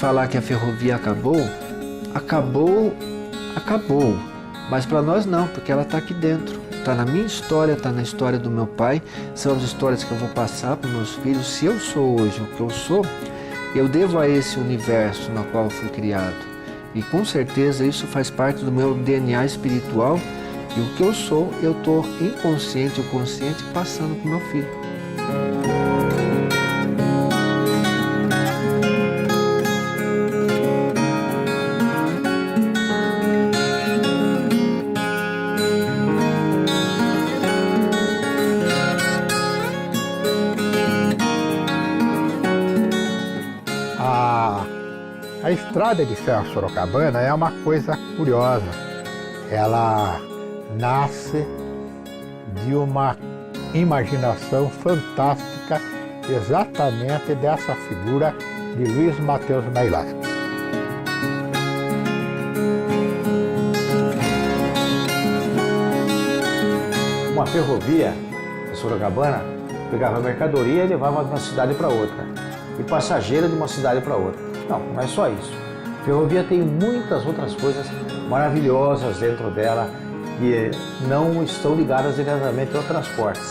falar que a ferrovia acabou, acabou. Mas para nós não, porque ela está aqui dentro. Está na minha história, está na história do meu pai, são as histórias que eu vou passar para os meus filhos. Se eu sou hoje o que eu sou, eu devo a esse universo no qual eu fui criado. E com certeza isso faz parte do meu DNA espiritual. E o que eu sou, eu estou inconsciente ou consciente passando para o meu filho. A estrada de ferro sorocabana é uma coisa curiosa. Ela nasce de uma imaginação fantástica exatamente dessa figura de Luiz Mateus Mailaschi. Uma ferrovia em Sorocabana pegava mercadoria e levava de uma cidade para outra, e passageiro de uma cidade para outra. Não é só isso. A ferrovia tem muitas outras coisas maravilhosas dentro dela que não estão ligadas diretamente ao transporte.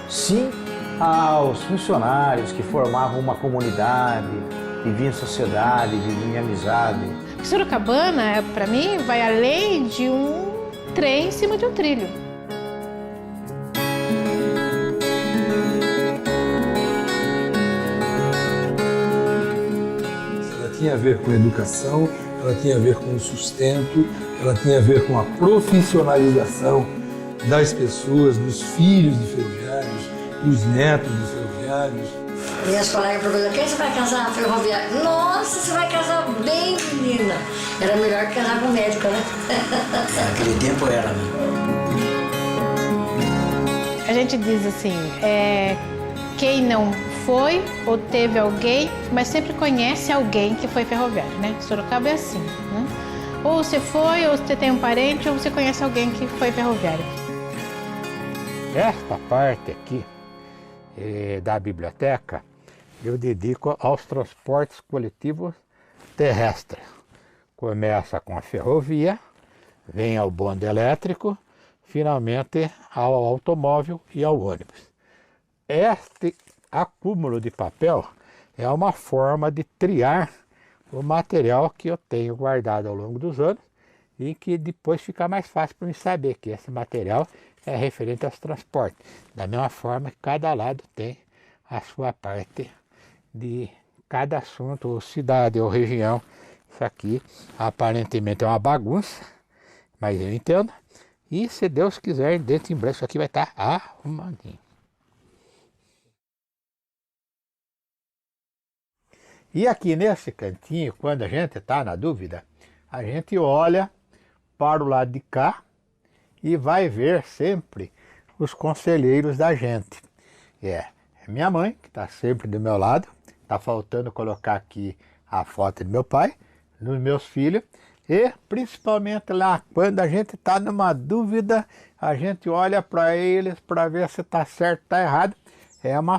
Sim, aos funcionários que formavam uma comunidade, viviam em sociedade, viviam em amizade. Sorocabana, para mim, vai além de um trem em cima de um trilho. Tinha a ver com educação, ela tinha a ver com o sustento, ela tinha a ver com a profissionalização das pessoas, dos filhos de ferroviários, dos netos de ferroviários. Minhas colegas perguntam, quem você vai casar na ferroviária? Nossa, você vai casar bem, menina. Era melhor que casar com médico, né? Naquele tempo era, né? A gente diz assim, quem não foi ou teve alguém, mas sempre conhece alguém que foi ferroviário, né? Sorocaba é assim, né? Ou você foi, ou você tem um parente, ou você conhece alguém que foi ferroviário. Esta parte aqui da biblioteca eu dedico aos transportes coletivos terrestres. Começa com a ferrovia, vem ao bonde elétrico, finalmente ao automóvel e ao ônibus. Este acúmulo de papel é uma forma de triar o material que eu tenho guardado ao longo dos anos e que depois fica mais fácil para mim saber que esse material é referente aos transportes. Da mesma forma que cada lado tem a sua parte de cada assunto, ou cidade, ou região. Isso aqui aparentemente é uma bagunça, mas eu entendo. E se Deus quiser, dentro em breve isso aqui vai estar arrumadinho. E aqui nesse cantinho, quando a gente está na dúvida, a gente olha para o lado de cá e vai ver sempre os conselheiros da gente. É minha mãe, que está sempre do meu lado, está faltando colocar aqui a foto de meu pai, dos meus filhos, e principalmente lá, quando a gente está numa dúvida, a gente olha para eles para ver se está certo ou está errado.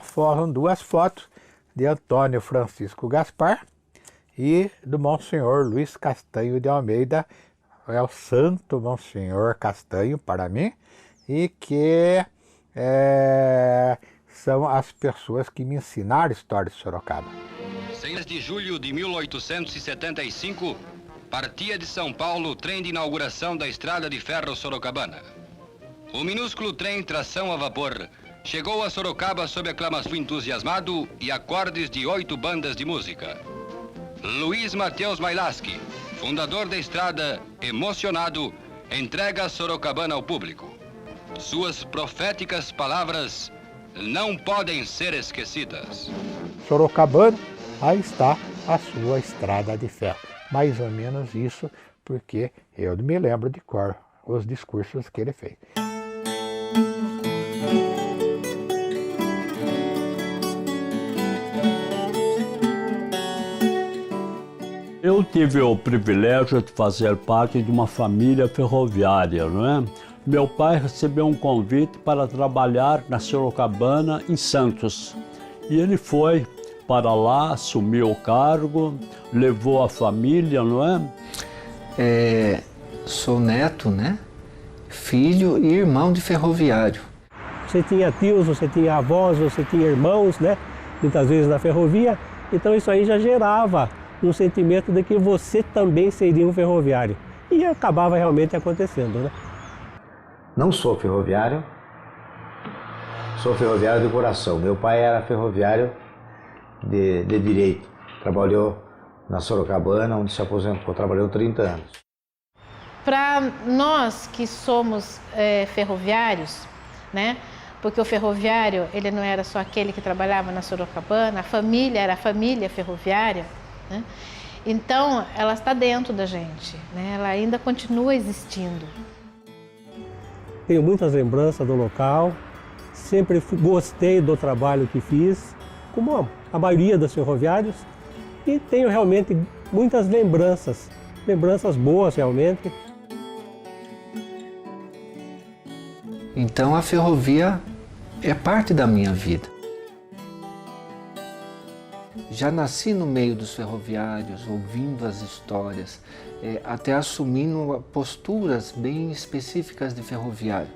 São duas fotos de Antônio Francisco Gaspar e do Monsenhor Luiz Castanho de Almeida, é o Santo Monsenhor Castanho para mim, e que são as pessoas que me ensinaram a história de Sorocaba. 6 de julho de 1875, partia de São Paulo o trem de inauguração da estrada de ferro Sorocabana. O minúsculo trem tração a vapor chegou a Sorocaba sob aclamação entusiasmado e acordes de 8 bandas de música. Luiz Mateus Mailaschi, fundador da estrada, emocionado, entrega a Sorocabana ao público. Suas proféticas palavras não podem ser esquecidas. Sorocabana, aí está a sua estrada de ferro. Mais ou menos isso, porque eu me lembro de cor os discursos que ele fez. Eu tive o privilégio de fazer parte de uma família ferroviária, não é? Meu pai recebeu um convite para trabalhar na Sorocabana, em Santos. E ele foi para lá, assumiu o cargo, levou a família, não é? Sou neto, né? Filho e irmão de ferroviário. Você tinha tios, você tinha avós, você tinha irmãos, né? Muitas vezes na ferrovia. Então isso aí já gerava um sentimento de que você também seria um ferroviário. E acabava realmente acontecendo, né? Não sou ferroviário, sou ferroviário de coração. Meu pai era ferroviário de direito. Trabalhou na Sorocabana, onde se aposentou, trabalhou 30 anos. Para nós que somos ferroviários, né? Porque o ferroviário, ele não era só aquele que trabalhava na Sorocabana, a família era a família ferroviária, né? Então, ela está dentro da gente, né? Ela ainda continua existindo. Tenho muitas lembranças do local, sempre gostei do trabalho que fiz, como a maioria dos ferroviários, e tenho realmente muitas lembranças boas realmente. Então a ferrovia é parte da minha vida. Já nasci no meio dos ferroviários, ouvindo as histórias, até assumindo posturas bem específicas de ferroviário.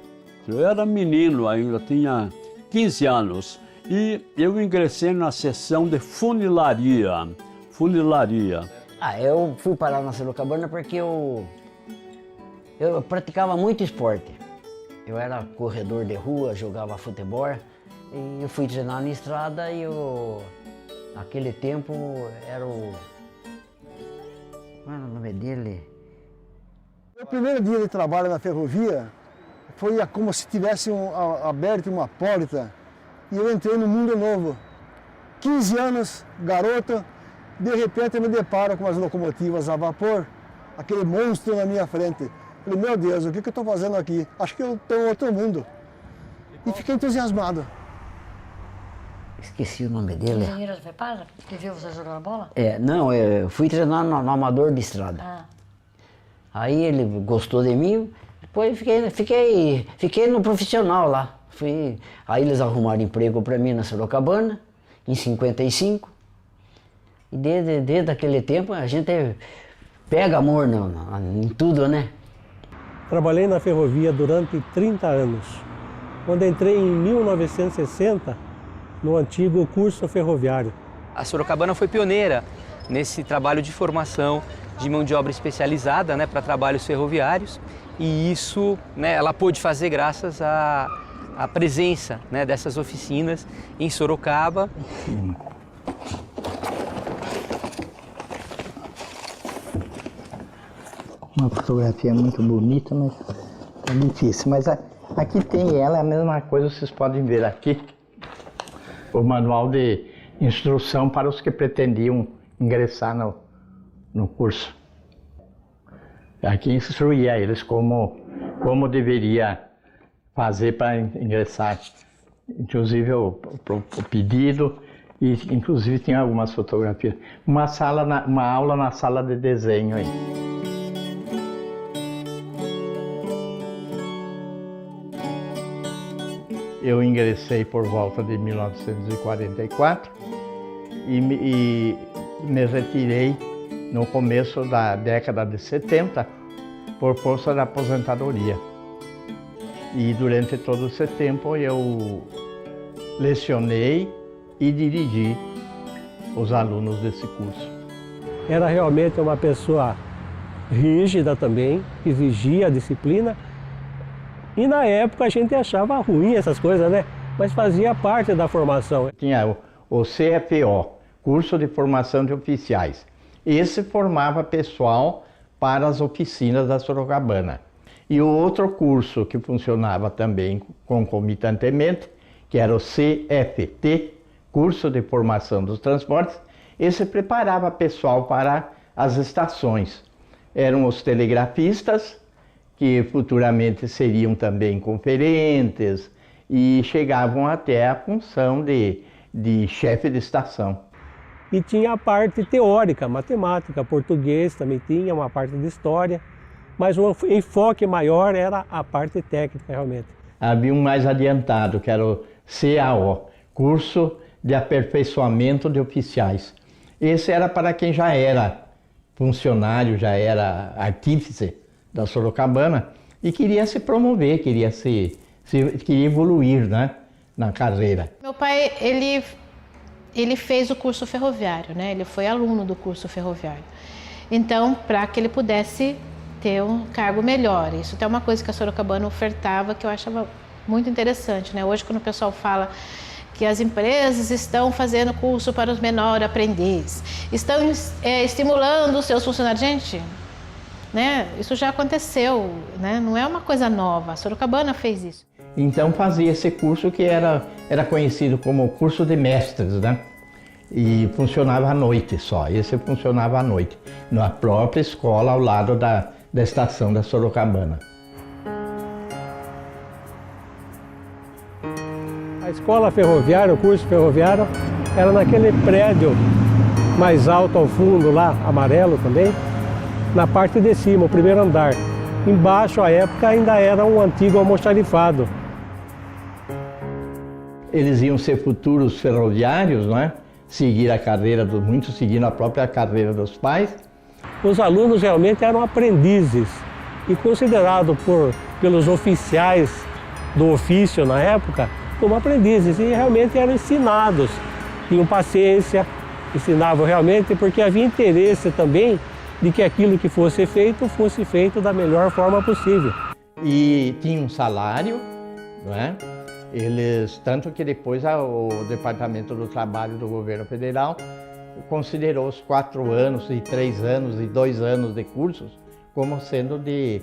Eu era menino ainda, tinha 15 anos, e eu ingressei na seção de funilaria. Eu fui parar na Sorocabana porque eu praticava muito esporte. Eu era corredor de rua, jogava futebol, e eu fui treinar na estrada e naquele tempo era o... Qual era o nome dele? O primeiro dia de trabalho na ferrovia foi como se tivesse aberto uma porta e eu entrei no mundo novo. 15 anos, garoto, de repente eu me deparo com as locomotivas a vapor, aquele monstro na minha frente. Falei, meu Deus, o que eu estou fazendo aqui? Acho que eu estou em outro mundo. E fiquei entusiasmado. Esqueci o nome dele. Engenheiro de preparo? Que viu você jogar bola? Não, eu fui treinar no amador de estrada. Aí ele gostou de mim, depois fiquei no profissional lá. Aí eles arrumaram emprego para mim na Sorocabana, em 55. E desde aquele tempo a gente pega amor em tudo, né? Trabalhei na ferrovia durante 30 anos. Quando entrei em 1960, no antigo curso ferroviário. A Sorocabana foi pioneira nesse trabalho de formação de mão de obra especializada, né, para trabalhos ferroviários, e isso, né, ela pôde fazer graças à presença, né, dessas oficinas em Sorocaba. Uma fotografia muito bonita, mas é difícil. Mas aqui tem ela, é a mesma coisa, vocês podem ver aqui. O manual de instrução para os que pretendiam ingressar no curso. Aqui instruía eles como deveria fazer para ingressar. Inclusive o pedido, e inclusive tinha algumas fotografias. Uma aula na sala de desenho aí. Eu ingressei por volta de 1944 e me retirei no começo da década de 70 por força da aposentadoria. E durante todo esse tempo eu lecionei e dirigi os alunos desse curso. Era realmente uma pessoa rígida também, exigia a disciplina. E na época a gente achava ruim essas coisas, né? Mas fazia parte da formação. Tinha o CFO, Curso de Formação de Oficiais. Esse formava pessoal para as oficinas da Sorocabana. E o outro curso que funcionava também concomitantemente, que era o CFT, Curso de Formação dos Transportes, esse preparava pessoal para as estações. Eram os telegrafistas, que futuramente seriam também conferentes e chegavam até a função de chefe de estação. E tinha a parte teórica, matemática, português também tinha, uma parte de história, mas o enfoque maior era a parte técnica realmente. Havia um mais adiantado, que era o CAO, Curso de aperfeiçoamento de oficiais. Esse era para quem já era funcionário, já era artífice da Sorocabana e queria se promover, queria evoluir, né, na carreira. Meu pai, ele fez o curso ferroviário, né? Ele foi aluno do curso ferroviário. Então, para que ele pudesse ter um cargo melhor. Isso é uma coisa que a Sorocabana ofertava que eu achava muito interessante, né? Hoje, quando o pessoal fala que as empresas estão fazendo curso para os menores aprendizes, estão estimulando os seus funcionários. Gente, né? Isso já aconteceu, né? Não é uma coisa nova. A Sorocabana fez isso. Então fazia esse curso que era conhecido como curso de mestres, né? E funcionava à noite só. Esse funcionava à noite, na própria escola ao lado da estação da Sorocabana. A escola ferroviária, o curso ferroviário, era naquele prédio mais alto ao fundo lá, amarelo também, na parte de cima, o primeiro andar. Embaixo, à época, ainda era um antigo almoxarifado. Eles iam ser futuros ferroviários, não é? Seguir a carreira, muitos seguindo a própria carreira dos pais. Os alunos realmente eram aprendizes e considerados pelos oficiais do ofício na época como aprendizes e realmente eram ensinados. Tinham paciência, ensinavam realmente porque havia interesse também de que aquilo que fosse feito da melhor forma possível. E tinha um salário, não é? Eles, tanto que depois o Departamento do Trabalho do Governo Federal considerou os 4 anos e 3 anos e 2 anos de cursos como sendo de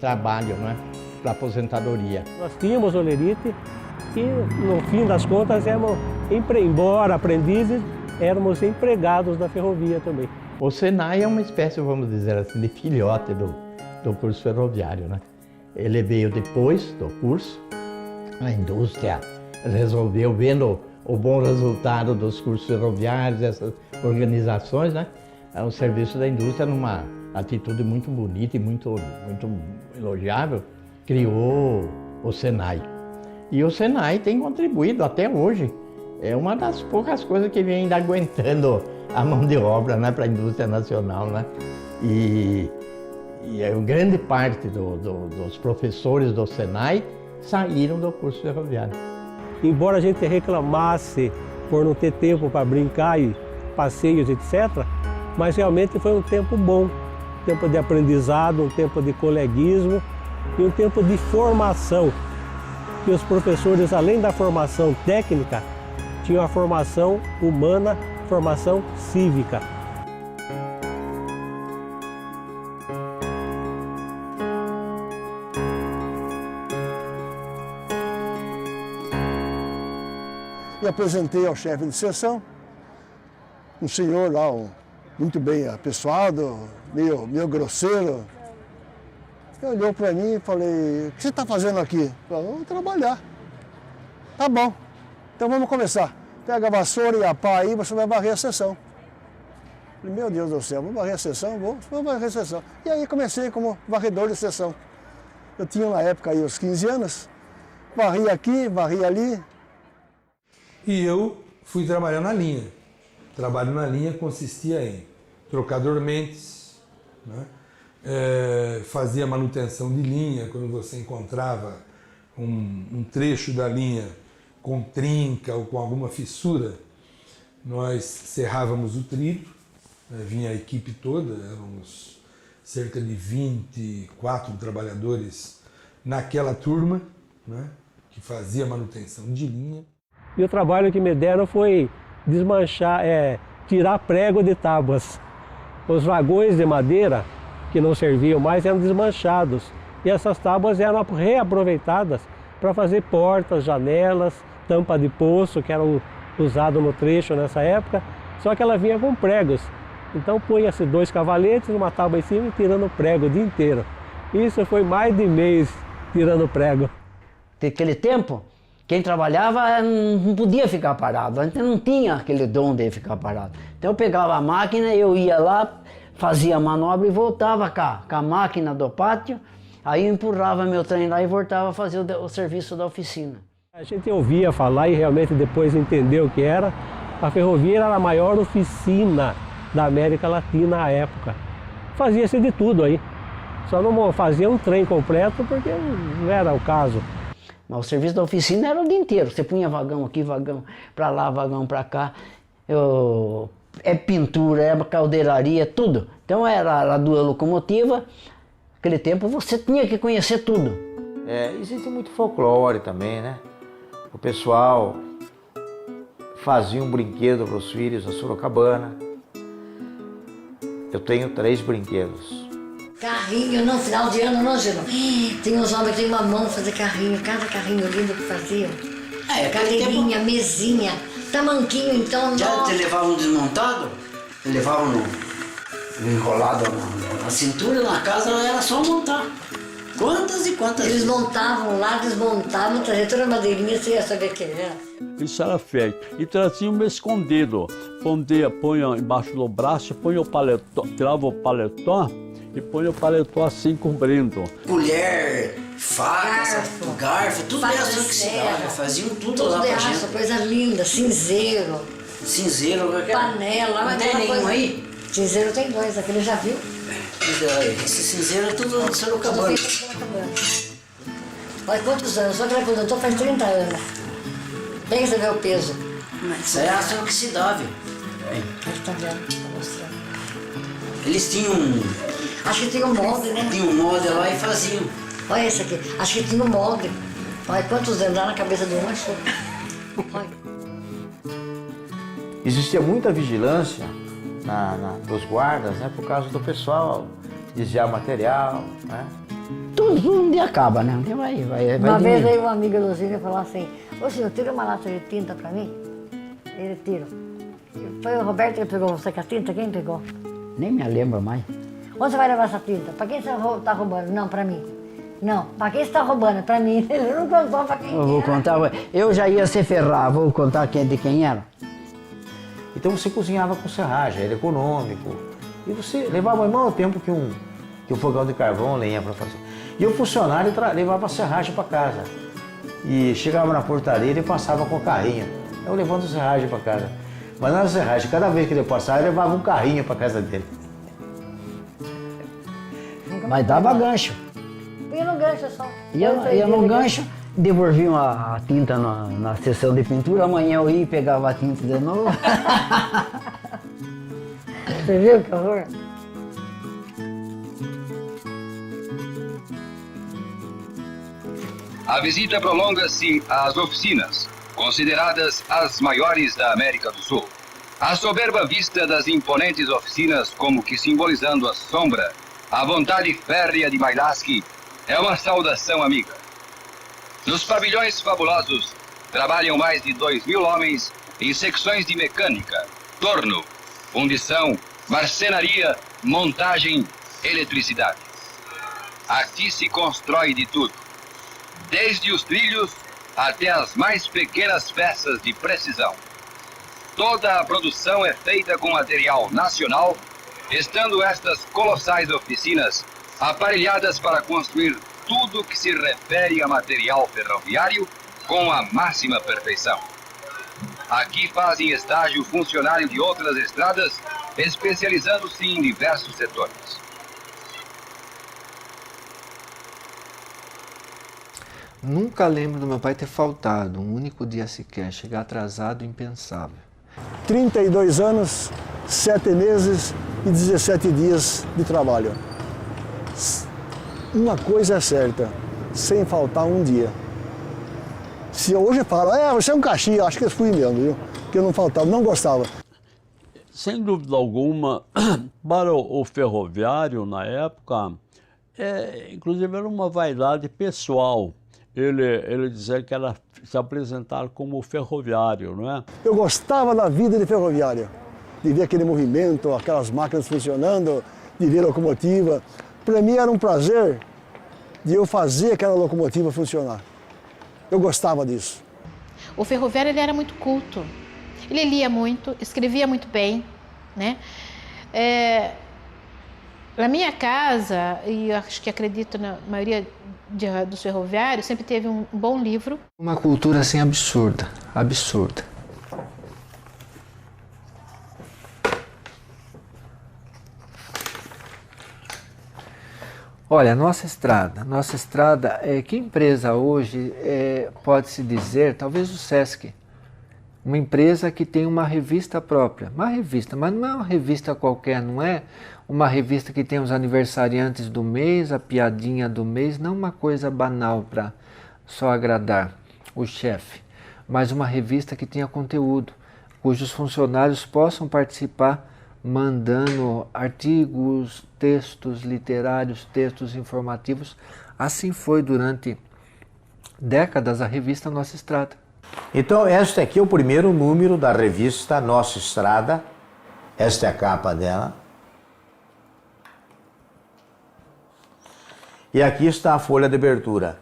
trabalho, né, para aposentadoria. Nós tínhamos olerite e, no fim das contas, embora aprendizes, éramos empregados da ferrovia também. O Senai é uma espécie, vamos dizer assim, de filhote do curso ferroviário, né? Ele veio depois do curso. A indústria resolveu, vendo o bom resultado dos cursos ferroviários, essas organizações, né? O serviço da indústria, numa atitude muito bonita e muito elogiável, criou o Senai. E o Senai tem contribuído até hoje. É uma das poucas coisas que vem ainda aguentando a mão de obra, né, para a indústria nacional, né? E grande parte dos professores do Senai saíram do curso ferroviário. Embora a gente reclamasse por não ter tempo para brincar e passeios, etc., mas realmente foi um tempo bom, um tempo de aprendizado, um tempo de coleguismo e um tempo de formação. Que os professores, além da formação técnica, tinham a formação humana, formação cívica. E apresentei ao chefe de seção, um senhor lá, muito bem apessoado, meio grosseiro. Ele olhou para mim e falei, o que você está fazendo aqui? Eu falei, vou trabalhar. Tá bom, então vamos começar. Pega a vassoura e a pá aí, você vai varrer a seção. Eu falei, meu Deus do céu, vou varrer a seção? Vou varrer a seção. E aí comecei como varredor de seção. Eu tinha na época aí uns 15 anos, varria aqui, varria ali. E eu fui trabalhar na linha. Trabalho na linha consistia em trocar dormentes, né? Fazia manutenção de linha quando você encontrava um trecho da linha com trinca ou com alguma fissura. Nós serrávamos o trilho, vinha a equipe toda, éramos cerca de 24 trabalhadores naquela turma, né, que fazia manutenção de linha. E o trabalho que me deram foi desmanchar, tirar prego de tábuas. Os vagões de madeira que não serviam mais eram desmanchados e essas tábuas eram reaproveitadas para fazer portas, janelas, tampa de poço, que eram usadas no trecho nessa época, só que ela vinha com pregos. Então punha-se 2 cavaletes, uma tábua em cima e tirando prego o dia inteiro. Isso foi mais de mês tirando prego. Naquele tempo, quem trabalhava não podia ficar parado, a gente não tinha aquele dom de ficar parado. Então eu pegava a máquina, eu ia lá, fazia a manobra e voltava cá, com a máquina do pátio, aí eu empurrava meu trem lá e voltava a fazer o serviço da oficina. Na A gente ouvia falar e realmente depois entendeu o que era. A ferrovia era a maior oficina da América Latina à época. Fazia-se de tudo aí. Só não fazia um trem completo porque não era o caso. Mas o serviço da oficina era o dia inteiro. Você punha vagão aqui, vagão para lá, vagão para cá. É pintura, é caldeiraria, tudo. Então era a duas locomotivas. Naquele tempo você tinha que conhecer tudo. Existe muito folclore também, né? O pessoal fazia um brinquedo para os filhos da Sorocabana. Eu tenho 3 brinquedos. Carrinho, no final de ano, não, Gino? Tem uns homens que tem uma mão fazer carrinho, cada carrinho lindo que faziam. Cadeirinha, mesinha, tamanquinho, então... Já te levavam desmontado? Te levavam enrolado na cintura, na casa era só montar. Quantas e quantas Eles vezes? montavam lá, desmontavam, traziam toda a madeirinha, você ia saber quem era. Isso era feito. E traziam escondido. Põe embaixo do braço, põe o paletó, tirava o paletó e põe o paletó assim cobrindo. Colher, faca, garfo, tudo isso que se dava. Faziam tudo lá pra gente. Coisa linda, cinzeiro. Cinzeiro, panela. Não tem nenhum aí? Cinzeiro tem 2, aquele já viu? Esse cinzeiro é tudo no Sorocabana. Olha quantos anos, só que ela contou faz 30 anos. Pega você ver o peso. Isso é aço oxidável. Aqui tá vendo, tá mostrando. Eles tinham acho que tinha um molde, né? Tinha um molde lá e faziam. Olha esse aqui, acho que tinha um molde. Olha quantos anos lá na cabeça do homem. Olha. Existia muita vigilância dos guardas, né? Por causa do pessoal desviar material, né? Tudo um dia acaba, né? Vai uma vez veio uma amiga do Zílio e falou assim: ô senhor, tira uma lata de tinta pra mim. Ele tira. Foi o Roberto que pegou você com a tinta? Quem pegou? Nem me lembro mais. Onde você vai levar essa tinta? Pra quem você tá roubando? Não, pra mim. Não, pra quem você tá roubando? Pra mim. Ele não contou pra quem eu vou contar, eu já ia se ferrar, vou contar de quem era. Então você cozinhava com serragem, era econômico. E você levava o mesmo tempo que um fogão de carvão, lenha para fazer. E o funcionário levava a serragem para casa. E chegava na portaria e passava com o carrinho. Eu levando a serragem para casa. Mas na serragem, cada vez que ele passava, ele levava um carrinho para casa dele. Mas dava gancho. Ia no gancho só. Ia no gancho, devolviam a tinta na sessão de pintura, amanhã eu ia e pegava a tinta de novo. Você viu que horror? A visita prolonga-se às oficinas, consideradas as maiores da América do Sul. A soberba vista das imponentes oficinas, como que simbolizando a sombra, a vontade férrea de Mailasky, é uma saudação amiga. Nos pavilhões fabulosos, trabalham mais de 2.000 homens em secções de mecânica, torno, fundição, marcenaria, montagem, eletricidade. Aqui se constrói de tudo, desde os trilhos até as mais pequenas peças de precisão. Toda a produção é feita com material nacional, estando estas colossais oficinas aparelhadas para construir tudo que se refere a material ferroviário com a máxima perfeição. Aqui fazem estágio funcionário de outras estradas, especializando-se em diversos setores. Nunca lembro do meu pai ter faltado um único dia sequer, chegar atrasado, impensável. 32 anos, 7 meses e 17 dias de trabalho. Uma coisa é certa, sem faltar um dia. Se hoje falo, você é um caxi, acho que eu fui mesmo, viu? Que eu não faltava, não gostava. Sem dúvida alguma, para o ferroviário, na época, inclusive era uma vaidade pessoal. Ele dizia que era se apresentar como ferroviário, não é? Eu gostava da vida de ferroviária, de ver aquele movimento, aquelas máquinas funcionando, de ver a locomotiva. Para mim era um prazer de eu fazer aquela locomotiva funcionar. Eu gostava disso. O ferroviário ele era muito culto. Ele lia muito, escrevia muito bem, né? Na minha casa, e eu acho que acredito na maioria dos ferroviários sempre teve um bom livro. Uma cultura assim absurda, absurda. Olha, nossa estrada, que empresa hoje pode-se dizer, talvez o Sesc, uma empresa que tem uma revista própria, uma revista, mas não é uma revista qualquer, não é uma revista que tem os aniversariantes do mês, a piadinha do mês, não uma coisa banal para só agradar o chefe, mas uma revista que tenha conteúdo, cujos funcionários possam participar mandando artigos, textos literários, textos informativos. Assim foi durante décadas a revista Nossa Estrada. Então, este aqui é o primeiro número da revista Nossa Estrada. Esta é a capa dela. E aqui está a folha de abertura.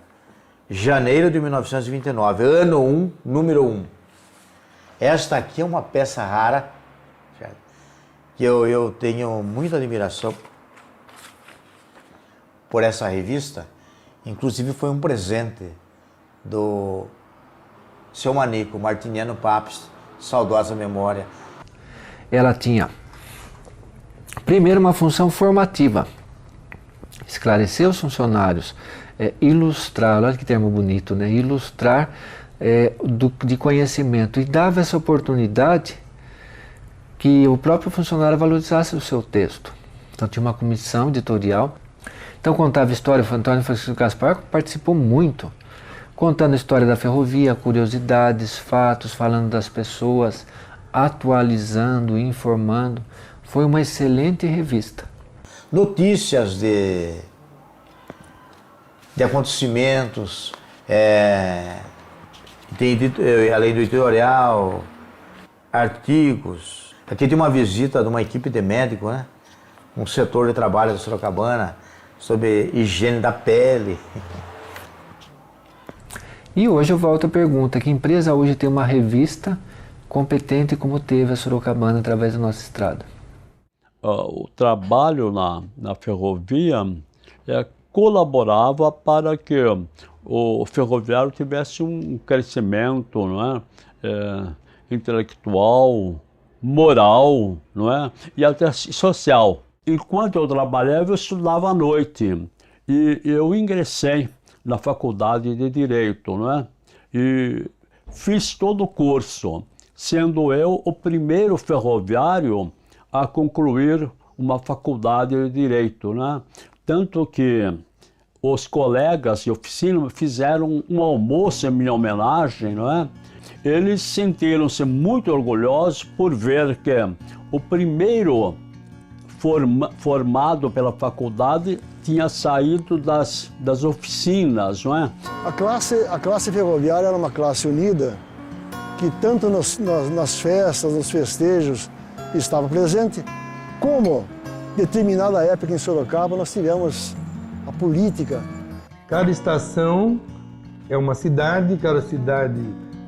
Janeiro de 1929, ano 1, número 1. Esta aqui é uma peça rara, que eu tenho muita admiração por essa revista. Inclusive foi um presente do seu Manico, Martiniano Papes, saudosa memória. Ela tinha, primeiro, uma função formativa, esclarecer os funcionários, ilustrar, olha que termo bonito, né? Ilustrar de conhecimento, e dava essa oportunidade que o próprio funcionário valorizasse o seu texto. Então tinha uma comissão editorial. Então contava história, o Antônio Francisco Gaspar participou muito, contando a história da ferrovia, curiosidades, fatos, falando das pessoas, atualizando, informando. Foi uma excelente revista. Notícias de acontecimentos, além do editorial, artigos. Aqui tem uma visita de uma equipe de médicos, né? Um setor de trabalho da Sorocabana, sobre higiene da pele. E hoje eu volto à pergunta, que empresa hoje tem uma revista competente como teve a Sorocabana através da Nossa Estrada? O trabalho na ferrovia colaborava para que o ferroviário tivesse um crescimento, não é? Intelectual, moral, não é? E até social. Enquanto eu trabalhava, eu estudava à noite e eu ingressei na faculdade de Direito, não é? E fiz todo o curso, sendo eu o primeiro ferroviário a concluir uma faculdade de Direito, né? Tanto que os colegas de oficina fizeram um almoço em minha homenagem, não é? Eles sentiram-se muito orgulhosos por ver que o primeiro formado pela faculdade tinha saído das oficinas, não é? A classe ferroviária era uma classe unida, que tanto nas festas, nos festejos, estava presente, como determinada época em Sorocaba nós tivemos a política. Cada estação é uma cidade, cada cidade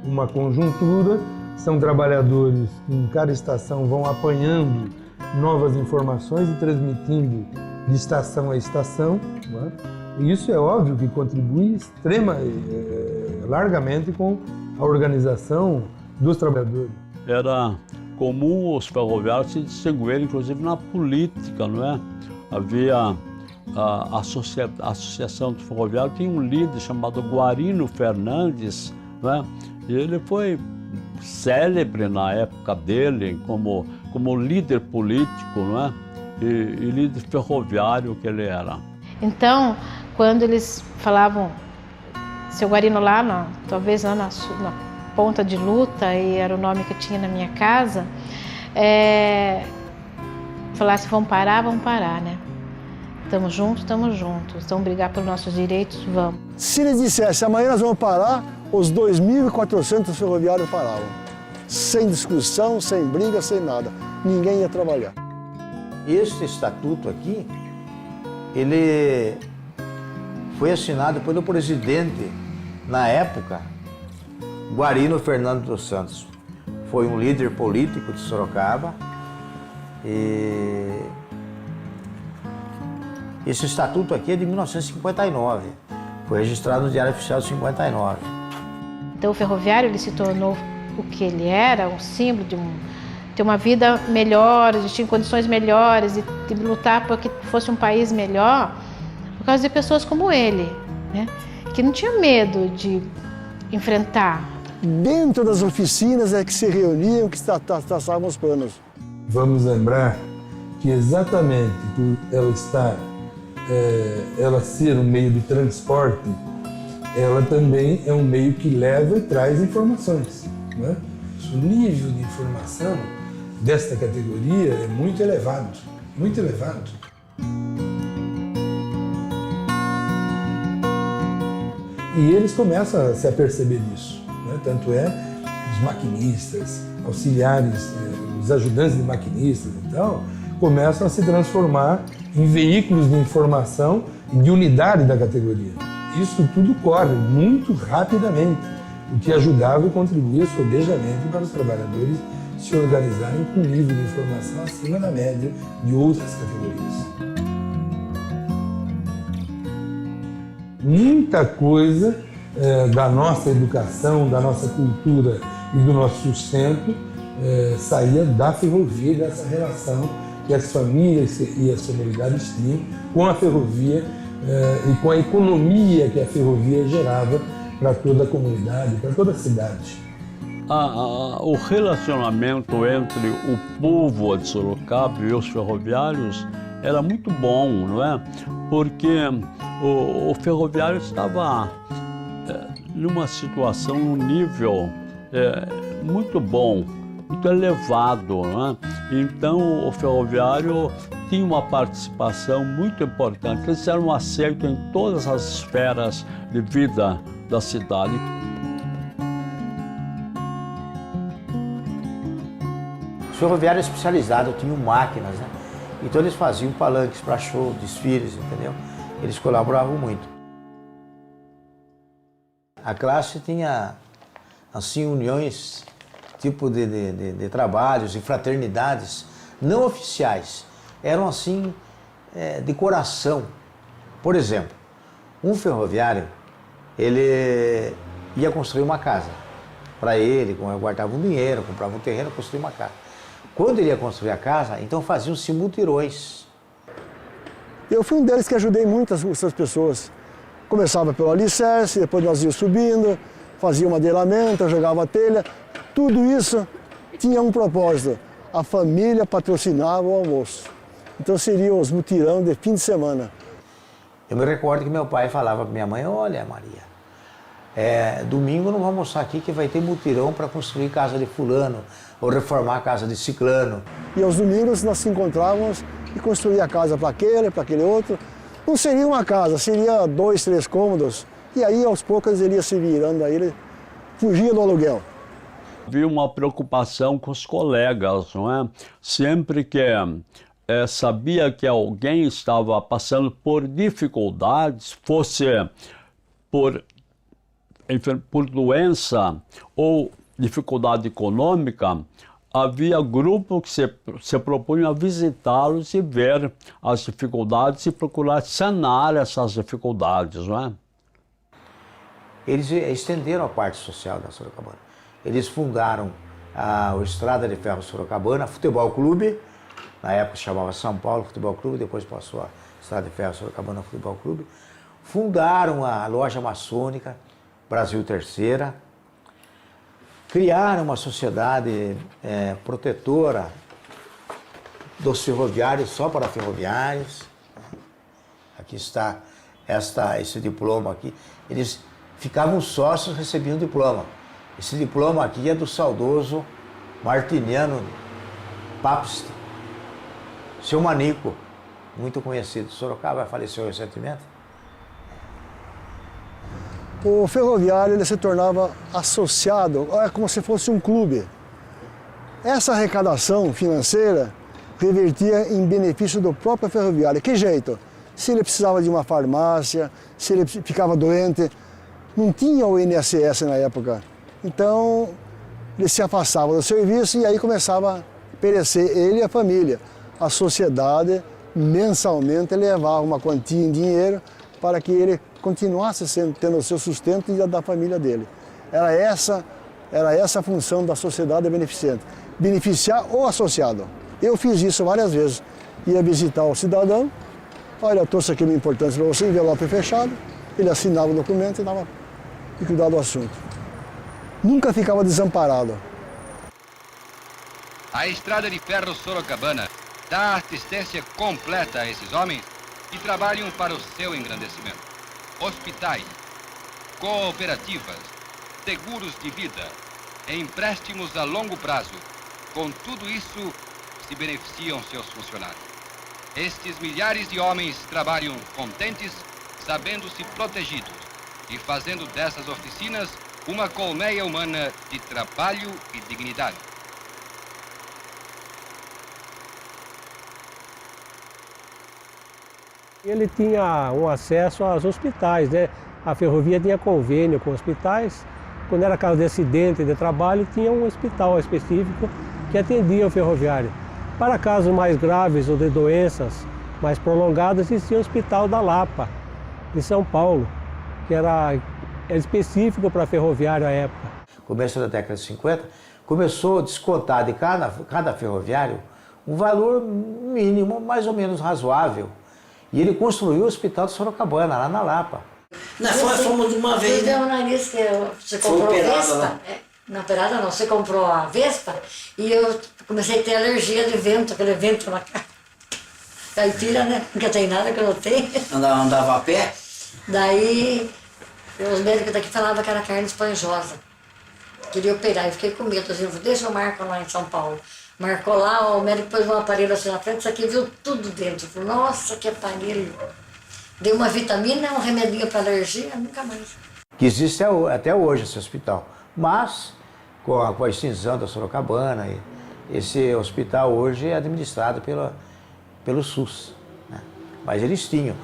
uma conjuntura, são trabalhadores que em cada estação vão apanhando novas informações e transmitindo de estação a estação, né? E isso é óbvio que contribui largamente com a organização dos trabalhadores. Era comum os ferroviários se distinguirem, inclusive na política, não é? Havia a Associação dos Ferroviários, tinha um líder chamado Guarino Fernandes, não é? E ele foi célebre na época dele como líder político, não é? E líder ferroviário que ele era. Então, quando eles falavam, seu Guarino lá, talvez lá na Ponta de Luta, e era o nome que eu tinha na minha casa, falasse, vamos parar, né? Estamos juntos, vamos brigar pelos nossos direitos, vamos. Se eles dissessem, amanhã nós vamos parar, os 2.400 ferroviários paravam. Sem discussão, sem briga, sem nada. Ninguém ia trabalhar. Este estatuto aqui, ele foi assinado pelo presidente, na época, Guarino Fernando dos Santos. Foi um líder político de Sorocaba. E esse estatuto aqui é de 1959. Foi registrado no Diário Oficial de 59. Então o ferroviário ele se tornou o que ele era, um símbolo de ter uma vida melhor, de ter condições melhores, de lutar para que fosse um país melhor, por causa de pessoas como ele, né? Que não tinha medo de enfrentar. Dentro das oficinas é que se reuniam, que traçavam os planos. Vamos lembrar que exatamente por ela ser um meio de transporte, ela também é um meio que leva e traz informações, né? O nível de informação desta categoria é muito elevado, muito elevado. E eles começam a se aperceber disso, né? Tanto é que os maquinistas, auxiliares, os ajudantes de maquinistas e tal, começam a se transformar em veículos de informação e de unidade da categoria. Isso tudo corre muito rapidamente, o que ajudava e contribuía sobejamente para os trabalhadores se organizarem com um nível de informação acima da média de outras categorias. Muita coisa da nossa educação, da nossa cultura e do nosso sustento saía da ferrovia, dessa relação que as famílias e as comunidades tinham com a ferrovia e com a economia que a ferrovia gerava para toda a comunidade, para toda a cidade. O relacionamento entre o povo de Sorocaba e os ferroviários era muito bom, não é? Porque o ferroviário estava numa situação, num nível muito bom, muito elevado, não é? Então o ferroviário tinha uma participação muito importante. Eles eram aceitos em todas as esferas de vida da cidade. Os ferroviários especializados tinham máquinas, né? Então eles faziam palanques para show, desfiles, entendeu? Eles colaboravam muito. A classe tinha, assim, uniões, tipo de trabalhos e fraternidades não oficiais. Eram, assim, de coração. Por exemplo, um ferroviário, ele ia construir uma casa. Para ele, guardava um dinheiro, comprava um terreno, construía uma casa. Quando ele ia construir a casa, então faziam-se mutirões. Eu fui um deles que ajudei muitas essas pessoas. Começava pelo alicerce, depois nós íamos subindo, fazia o madeiramento, jogava a telha. Tudo isso tinha um propósito. A família patrocinava o almoço. Então seriam os mutirão de fim de semana. Eu me recordo que meu pai falava para minha mãe, olha Maria, domingo não vamos almoçar aqui que vai ter mutirão para construir casa de fulano ou reformar a casa de ciclano. E aos domingos nós se encontrávamos e construía a casa para aquele outro. Não seria uma casa, seria 2, 3 cômodos. E aí aos poucos ele ia se virando, aí ele fugia do aluguel. Havia uma preocupação com os colegas, não é? Sempre que sabia que alguém estava passando por dificuldades, fosse por doença ou dificuldade econômica, havia grupo que se propunham a visitá-los e ver as dificuldades e procurar sanar essas dificuldades, não é? Eles estenderam a parte social da Sorocabana. Eles fundaram a Estrada de Ferro Sorocabana, Futebol Clube, na época chamava São Paulo Futebol Clube, depois passou a Estrada de Ferro Sorocabana Futebol Clube. Fundaram a Loja Maçônica, Brasil Terceira. Criaram uma sociedade protetora dos ferroviários, só para ferroviários. Aqui está esse diploma aqui. Eles ficavam sócios, recebiam diploma. Esse diploma aqui é do saudoso Martiniano Papst, seu Manico, muito conhecido. Sorocaba faleceu recentemente. O ferroviário ele se tornava associado, como se fosse um clube. Essa arrecadação financeira revertia em benefício do próprio ferroviário. Que jeito? Se ele precisava de uma farmácia, se ele ficava doente, não tinha o INSS na época. Então, ele se afastava do serviço e aí começava a perecer ele e a família. A sociedade, mensalmente, levava uma quantia em dinheiro para que ele continuasse tendo o seu sustento e a da família dele. Era essa a função da sociedade beneficente, beneficiar o associado. Eu fiz isso várias vezes. Ia visitar o cidadão, olha, eu trouxe aqui uma importância para você, envelope fechado, ele assinava o documento e dava e cuidava do assunto. Nunca ficava desamparado. A Estrada de Ferro Sorocabana dá assistência completa a esses homens que trabalham para o seu engrandecimento. Hospitais, cooperativas, seguros de vida, empréstimos a longo prazo. Com tudo isso, se beneficiam seus funcionários. Estes milhares de homens trabalham contentes, sabendo-se protegidos e fazendo dessas oficinas uma colmeia humana de trabalho e dignidade. Ele tinha um acesso aos hospitais, né? A ferrovia tinha convênio com hospitais. Quando era caso de acidente de trabalho, tinha um hospital específico que atendia o ferroviário. Para casos mais graves ou de doenças mais prolongadas, existia o Hospital da Lapa, de São Paulo, que era específico para ferroviário à época. Começo da década de 50, começou a descontar de cada ferroviário um valor mínimo, mais ou menos razoável. E ele construiu o Hospital de Sorocabana, lá na Lapa. Nós fomos de uma vez. Você deu um nariz que você comprou a Vespa? Não, operada não, você comprou a Vespa e eu comecei a ter alergia de vento, aquele vento na cara. Caipira, né? Nunca tem nada que eu não tenho. Andava a pé? Daí, os médicos daqui falavam que era carne esponjosa. Queria operar, eu fiquei com medo, assim, deixa eu marcar lá em São Paulo. Marcou lá, o médico pôs um aparelho assim na frente, isso aqui viu tudo dentro. Falei, nossa, que aparelho. Deu uma vitamina, um remedinho para alergia, nunca mais. Que existe até hoje esse hospital. Mas, com a extinção da Sorocabana, esse hospital hoje é administrado pelo SUS. Né? Mas eles tinham.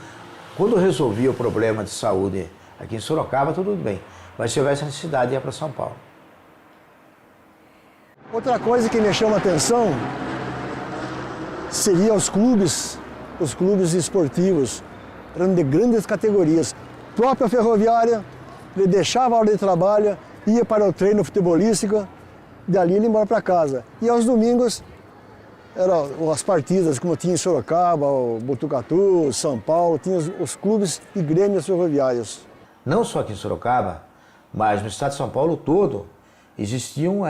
Quando resolvia o problema de saúde aqui em Sorocaba, tudo bem. Mas se houvesse necessidade, ia para São Paulo. Outra coisa que me chama a atenção seria os clubes esportivos, eram de grandes categorias. A própria ferroviária, ele deixava a hora de trabalho, ia para o treino futebolístico, dali ele ia embora para casa. E aos domingos, eram as partidas, como tinha em Sorocaba, Botucatu, São Paulo, tinha os clubes e grêmios ferroviários. Não só aqui em Sorocaba, mas no estado de São Paulo todo, existiam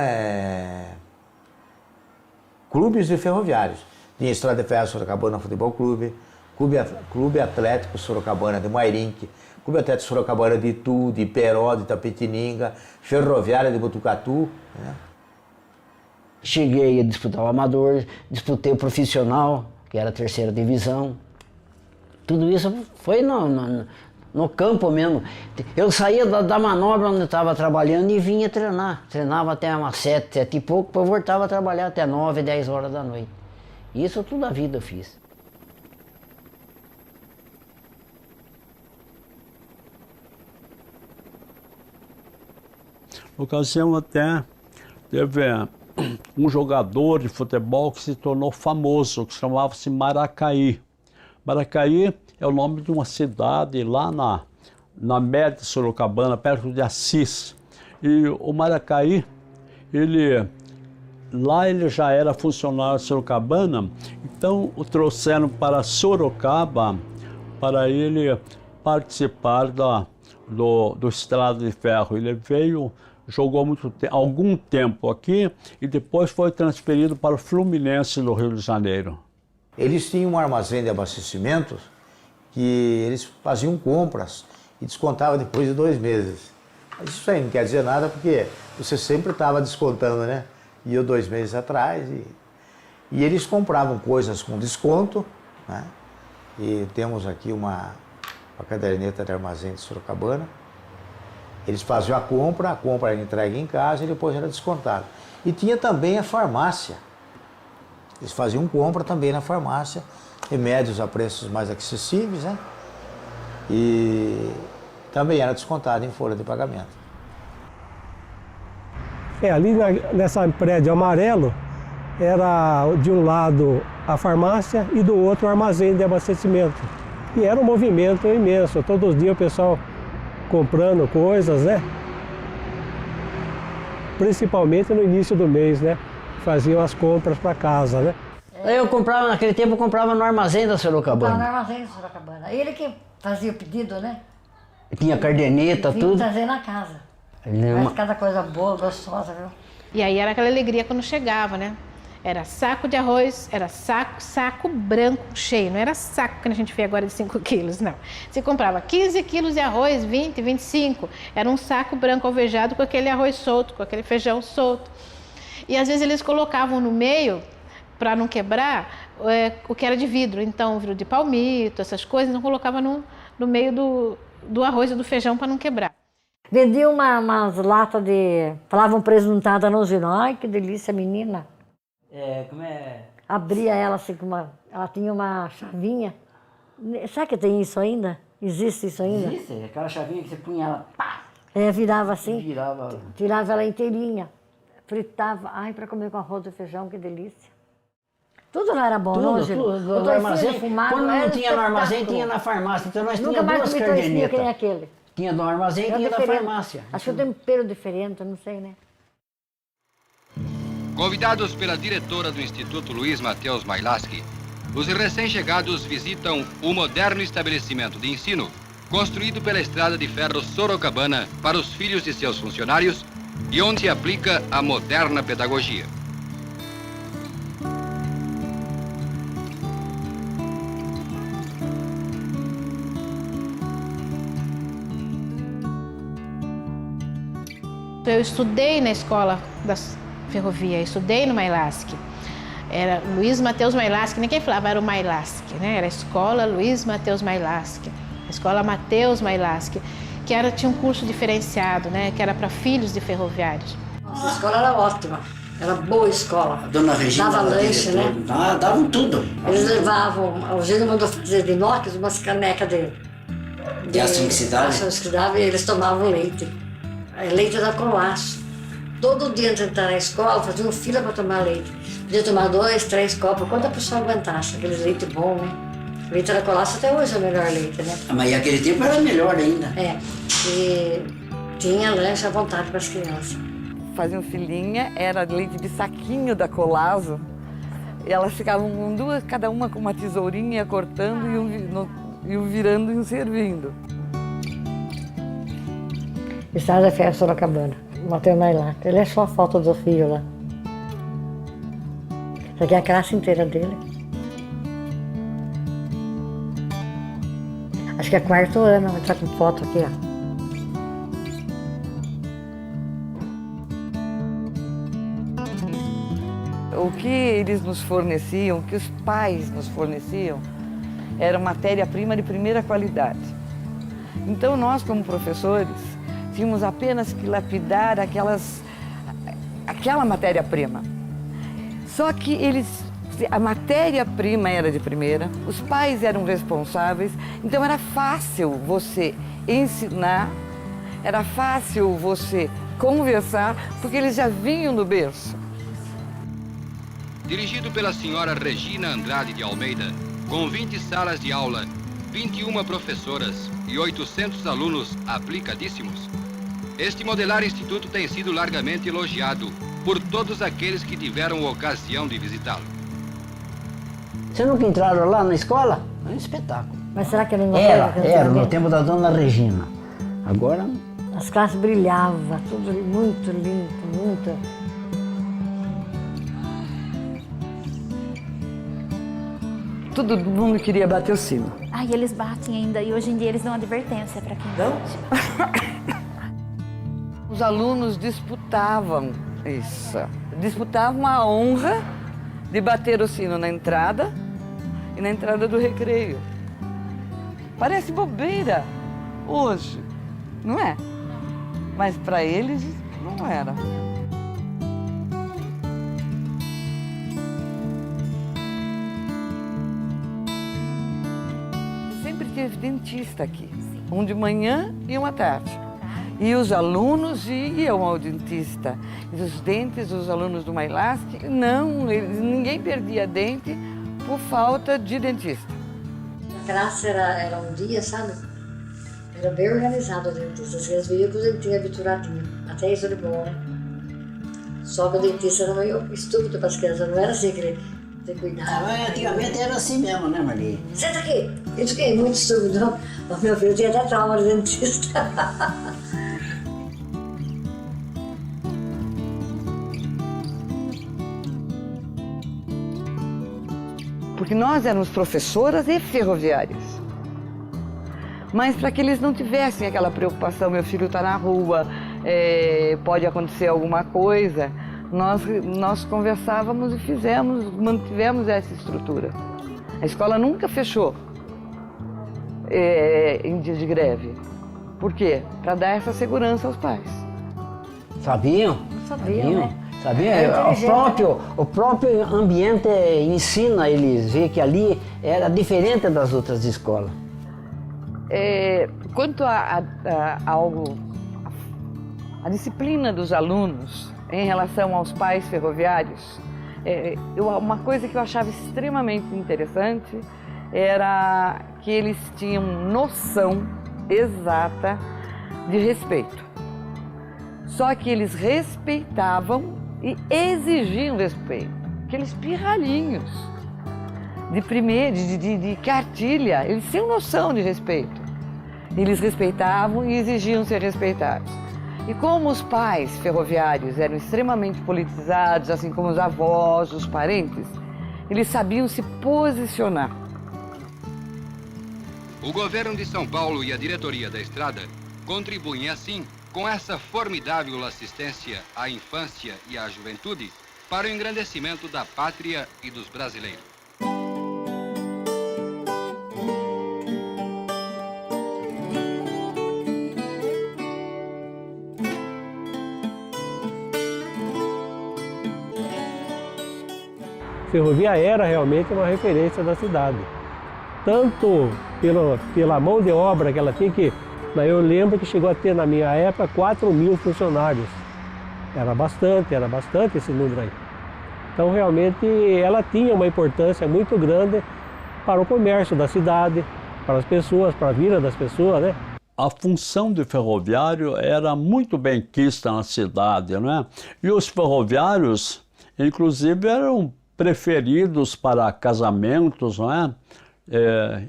clubes de ferroviários. Tinha Estrada de Ferro Sorocabana Futebol Clube, Clube Atlético Sorocabana de Mairinque, Clube Atlético Sorocabana de Itu, de Iperó, de Itapetininga, Ferroviária de Botucatu. Né? Cheguei a disputar o amador, disputei o profissional, que era a 3ª divisão. Tudo isso foi no campo mesmo. Eu saía da manobra onde eu estava trabalhando e vinha treinar. Treinava até umas 7 e pouco, depois voltava a trabalhar até 9, 10 horas da noite. Isso toda a vida eu fiz. Na ocasião até teve um jogador de futebol que se tornou famoso, que chamava-se Maracaí. Maracaí é o nome de uma cidade lá na média de Sorocabana, perto de Assis. E o Maracaí, lá ele já era funcionário de Sorocabana, então o trouxeram para Sorocaba para ele participar do Estrada de Ferro. Ele veio, jogou algum tempo aqui e depois foi transferido para o Fluminense no Rio de Janeiro. Eles tinham um armazém de abastecimento que eles faziam compras e descontavam depois de 2 meses. Mas isso aí não quer dizer nada porque você sempre estava descontando, né? E eu 2 meses atrás e eles compravam coisas com desconto, né? E temos aqui uma caderneta de armazém de Sorocabana. Eles faziam a compra era entregue em casa e depois era descontado. E tinha também a farmácia. Eles faziam compra também na farmácia, remédios a preços mais acessíveis, né? E também era descontado em folha de pagamento. Ali nessa prédio amarelo, era de um lado a farmácia e do outro o armazém de abastecimento. E era um movimento imenso, todos os dias o pessoal comprando coisas, né? Principalmente no início do mês, né? Faziam as compras para casa, né? Eu comprava, naquele tempo eu comprava no armazém da Sorocabana. No armazém da Sorocabana. Ele que fazia o pedido, né? Tinha caderneta, tudo. Trazer na casa. Mas cada coisa boa, gostosa, viu? E aí era aquela alegria quando chegava, né? Era saco de arroz, era saco branco cheio, não era saco que a gente vê agora de 5 quilos, não. Você comprava 15 quilos de arroz, 20, 25, era um saco branco alvejado com aquele arroz solto, com aquele feijão solto. E às vezes eles colocavam no meio, para não quebrar, o que era de vidro, então vidro de palmito, essas coisas, não colocava no meio do arroz e do feijão para não quebrar. Vendia umas latas de... Falavam presuntada no gino. Ai, que delícia, menina. Como é? Abria ela assim com uma... Ela tinha uma chavinha. Sabe que tem isso ainda? Existe isso ainda? Existe, aquela chavinha que você punha ela, pá! Virava assim. Virava. Tirava ela inteirinha. Fritava. Ai, para comer com arroz e feijão, que delícia. Tudo lá era bom, não, Gino? Tudo no armazém. Quando não tinha no armazém, tinha na farmácia. Então nós tínhamos duas cadernetas. Que nem aquele. Tinha no armazém e tinha na farmácia. Acho que o tempero diferente, não sei, né? Convidados pela diretora do Instituto Luiz Mateus Mailaschi, os recém-chegados visitam o moderno estabelecimento de ensino construído pela Estrada de Ferro Sorocabana para os filhos de seus funcionários e onde se aplica a moderna pedagogia. Eu estudei na escola da ferrovia, estudei no Mailaschi. Era Luiz Mateus Mailaschi, ninguém falava, era o Mailaschi, né? Era a escola Luiz Mateus Mailaschi, a escola Mateus Mailaschi, que tinha um curso diferenciado, né? Que era para filhos de ferroviários. Nossa, a escola era ótima, era boa escola. A dona Regina dava lanche, né? Davam tudo. Eles levavam, o Gino mandou fazer de inox umas canecas de aço inoxidável e eles tomavam leite. Leite da Colasso. Todo dia antes de entrar na escola, faziam fila para tomar leite. Podia tomar 2, 3 copos, quanto a pessoa aguentasse. Aquele leite bom, né? Leite da Colasso até hoje é o melhor leite, né? Mas aquele tempo era melhor ainda. E tinha lanche à vontade para as crianças. Faziam filinha, era leite de saquinho da Colasso. E elas ficavam com duas, cada uma com uma tesourinha, cortando e um virando e um servindo. Estrada de Ferro Sorocabana, Mateus Mailaschi. Ele é só a foto do filho lá. Essa aqui é a classe inteira dele. Acho que é 4º ano, ele está com foto aqui, ó. O que eles nos forneciam, o que os pais nos forneciam, era matéria-prima de primeira qualidade. Então nós, como professores, tínhamos apenas que lapidar aquela matéria-prima. Só que a matéria-prima era de primeira, os pais eram responsáveis, então era fácil você ensinar, era fácil você conversar, porque eles já vinham do berço. Dirigido pela senhora Regina Andrade de Almeida, com 20 salas de aula, 21 professoras e 800 alunos aplicadíssimos, este modelar instituto tem sido largamente elogiado por todos aqueles que tiveram ocasião de visitá-lo. Você nunca entraram lá na escola? É um espetáculo. Mas será que ele não era no tempo da dona Regina. Agora... As classes brilhavam, tudo muito limpo, muito... Todo mundo queria bater o sino. E eles batem ainda, e hoje em dia eles dão advertência para quem bate. Os alunos disputavam isso. Disputavam a honra de bater o sino na entrada e na entrada do recreio. Parece bobeira hoje, não é? Mas para eles não era. Sempre teve dentista aqui, um de manhã e um à tarde. E os alunos iam ao dentista. E os dentes dos alunos do Mailaschi, ninguém perdia dente por falta de dentista. classe era um dia, sabe? Era bem organizado o dentista. As crianças vinham com o dentinho habituadinho. Até isso era bom, né? Só que o dentista era meio estúpido para as crianças, não era assim que ele cuidava. Antigamente era assim mesmo, né, Marli? Senta aqui! Eu fiquei muito estúpido, não? O meu filho tinha até trauma de dentista. Porque nós éramos professoras e ferroviárias. Mas para que eles não tivessem aquela preocupação, meu filho está na rua, pode acontecer alguma coisa, nós conversávamos e mantivemos essa estrutura. A escola nunca fechou em dia de greve. Por quê? Para dar essa segurança aos pais. Sabiam? Sabiam, né? Sabia? O próprio ambiente ensina eles a ver que ali era diferente das outras escolas. Quanto a disciplina dos alunos em relação aos pais ferroviários, uma coisa que eu achava extremamente interessante era que eles tinham noção exata de respeito. Só que eles respeitavam e exigiam respeito. Aqueles pirralhinhos de cartilha, eles tinham noção de respeito. Eles respeitavam e exigiam ser respeitados. E como os pais ferroviários eram extremamente politizados, assim como os avós, os parentes, eles sabiam se posicionar. O governo de São Paulo e a diretoria da estrada contribuem assim com essa formidável assistência à infância e à juventude para o engrandecimento da pátria e dos brasileiros. A ferrovia era realmente uma referência da cidade. Tanto pela mão de obra que ela tinha, que eu lembro que chegou a ter na minha época 4.000 funcionários. Era bastante esse número aí. Então realmente ela tinha uma importância muito grande para o comércio da cidade, para as pessoas, para a vida das pessoas, né? A função de ferroviário era muito bem quista na cidade, né? E os ferroviários, inclusive, eram preferidos para casamentos, não é?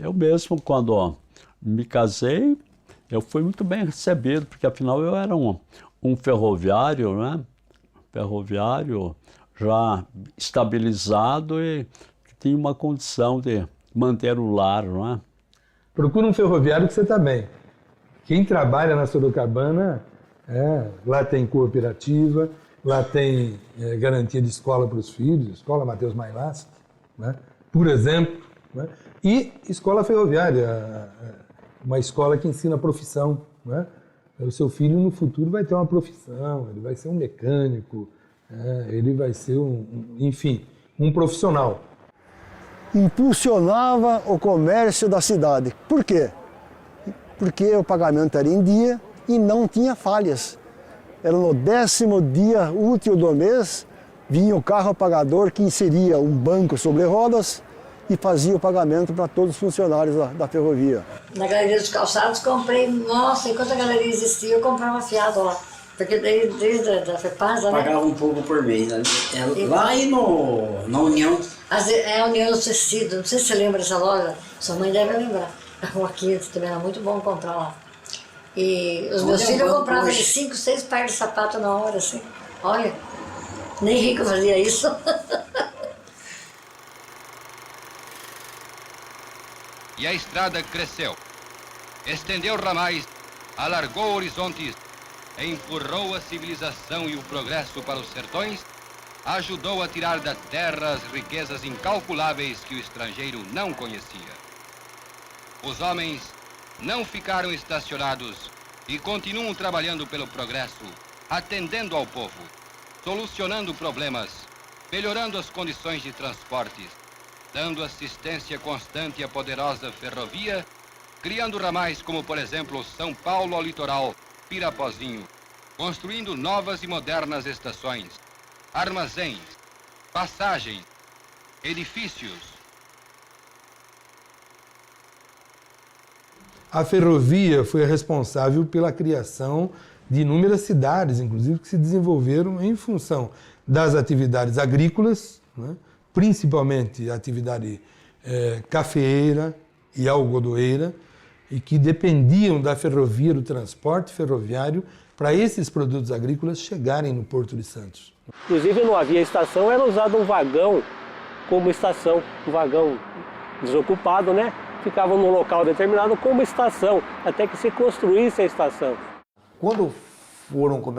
Eu mesmo, quando me casei, eu fui muito bem recebido, porque afinal eu era um ferroviário, né? Ferroviário já estabilizado e que tinha uma condição de manter o lar, não é? Procura um ferroviário que você está bem. Quem trabalha na Sorocabana, lá tem cooperativa, lá tem garantia de escola para os filhos, escola Mateus Mailaschi, né? Por exemplo, né? E escola ferroviária, uma escola que ensina profissão, né? O seu filho no futuro vai ter uma profissão, ele vai ser um mecânico, ele vai ser um profissional. Impulsionava o comércio da cidade. Por quê? Porque o pagamento era em dia e não tinha falhas. Era no 10º dia útil do mês, vinha o carro pagador que inseria um banco sobre rodas e fazia o pagamento para todos os funcionários da ferrovia. Na Galeria dos Calçados comprei, nossa, enquanto a galeria existia eu comprava fiado lá. Porque desde a FEPASA, né? Pagava um pouco por mês, né? Lá e na União. A União do Tecido, não sei se você lembra dessa loja, sua mãe deve lembrar. Aqui também era muito bom comprar lá. E os meus filhos compravam 5, 6 pares de sapato na hora, assim. Olha, nem rico fazia isso. E a estrada cresceu, estendeu ramais, alargou horizontes, empurrou a civilização e o progresso para os sertões, ajudou a tirar da terra as riquezas incalculáveis que o estrangeiro não conhecia. Os homens não ficaram estacionados e continuam trabalhando pelo progresso, atendendo ao povo, solucionando problemas, melhorando as condições de transportes, dando assistência constante à poderosa ferrovia, criando ramais como, por exemplo, São Paulo ao litoral, Pirapozinho, construindo novas e modernas estações, armazéns, passagens, edifícios. A ferrovia foi responsável pela criação de inúmeras cidades, inclusive, que se desenvolveram em função das atividades agrícolas, né? Principalmente a atividade cafeeira e algodoeira, e que dependiam da ferrovia, do transporte ferroviário, para esses produtos agrícolas chegarem no Porto de Santos. Inclusive não havia estação, era usado um vagão como estação, um vagão desocupado, né? Ficava num local determinado como estação, até que se construísse a estação. Quando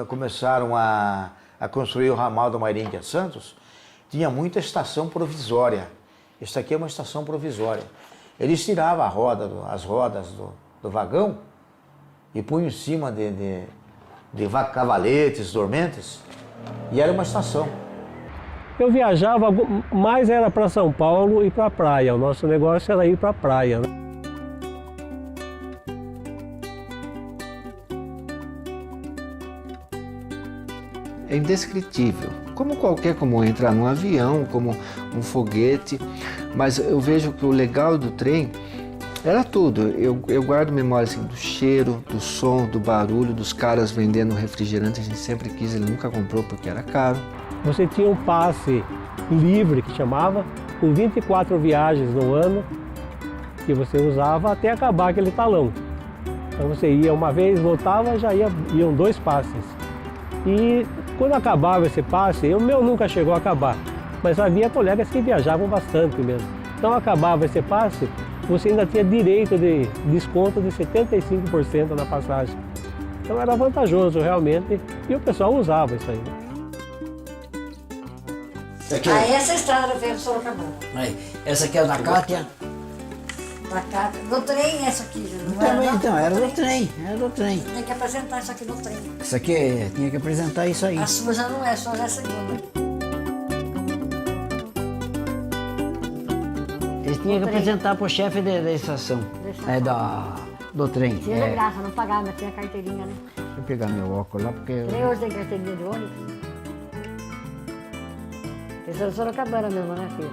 começaram a construir o ramal do Mairinque a Santos, tinha muita estação provisória. Esta aqui é uma estação provisória. Eles tiravam as rodas do vagão e punham em cima de cavaletes, dormentes, e era uma estação. Eu viajava, mais era para São Paulo e para a praia. O nosso negócio era ir para a praia, né? É indescritível. Como entrar num avião, como um foguete, mas eu vejo que o legal do trem era tudo. Eu guardo memória assim, do cheiro, do som, do barulho, dos caras vendendo refrigerante. A gente sempre quis, ele nunca comprou porque era caro. Você tinha um passe livre, que chamava, com 24 viagens no ano, que você usava até acabar aquele talão. Então você ia uma vez, voltava, iam 2 passes. E quando acabava esse passe, o meu nunca chegou a acabar, mas havia colegas que viajavam bastante mesmo. Então acabava esse passe, você ainda tinha direito de desconto de 75% na passagem. Então era vantajoso realmente e o pessoal usava isso aí. Essa estrada veio do Sorocabana. Essa aqui é da Cátia? Da Cátia. Do trem, essa aqui. Então, era do trem, Tem que apresentar isso aqui no trem. Isso aqui, tinha que apresentar isso aí. A sua já não é, a sua já é a segunda. Eles tinham que apresentar para o chefe da estação, do trem. Tinha de graça, não pagava, mas tinha carteirinha, né? Deixa eu pegar meu óculos lá, porque... Nem hoje tem carteirinha de ônibus. Esse é do Sorocabana mesmo, né, filho?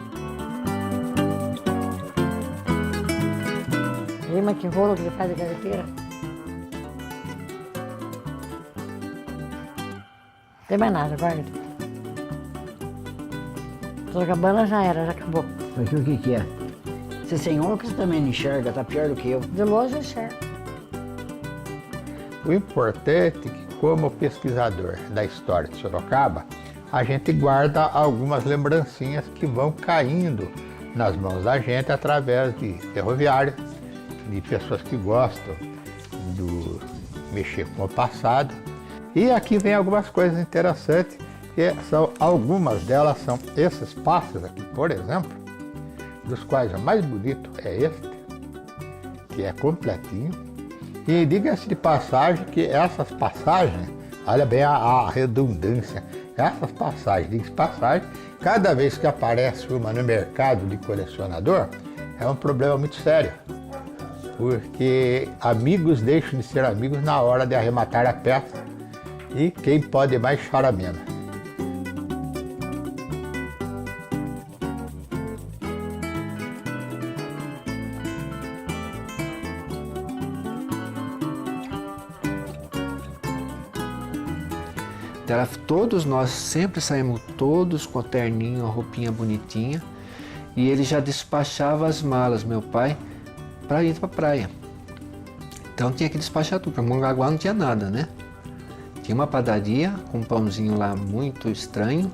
Lima que rolo que ele faz de carreteira. Não tem mais nada, guarda. Sorocabana já era, já acabou. Mas o que é? Você sem óculos também não enxerga, tá pior do que eu. De longe eu enxergo. O importante é que, como pesquisador da história de Sorocaba, a gente guarda algumas lembrancinhas que vão caindo nas mãos da gente através de ferroviários, de pessoas que gostam de mexer com o passado. E aqui vem algumas coisas interessantes, que algumas delas são esses passos aqui, por exemplo, dos quais o mais bonito é este, que é completinho. E diga-se de passagem que essas passagens, olha bem a redundância, essas passagens, diga-se de passagem, cada vez que aparece uma no mercado de colecionador, é um problema muito sério. Porque amigos deixam de ser amigos na hora de arrematar a peça e quem pode mais chora menos. Todos nós sempre saímos todos com o terninho, a roupinha bonitinha, e ele já despachava as malas, meu pai, para ir para a praia. Então tinha que despachar tudo, porque Mongaguá não tinha nada, né? Tinha uma padaria com um pãozinho lá muito estranho,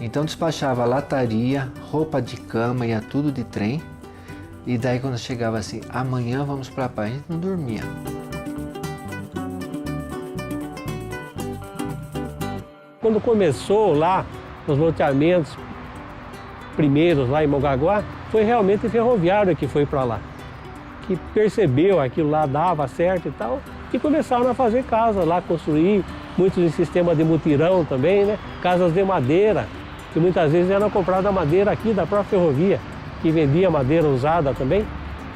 então despachava lataria, roupa de cama, ia tudo de trem, e daí quando chegava assim, amanhã vamos para a praia, a gente não dormia. Quando começou lá, os loteamentos primeiros lá em Mongaguá, foi realmente o ferroviário que foi para lá, que percebeu aquilo lá dava certo e tal, e começaram a fazer casas lá, construir, muitos em sistema de mutirão também, né? Casas de madeira, que muitas vezes eram compradas madeira aqui da própria ferrovia, que vendia madeira usada também.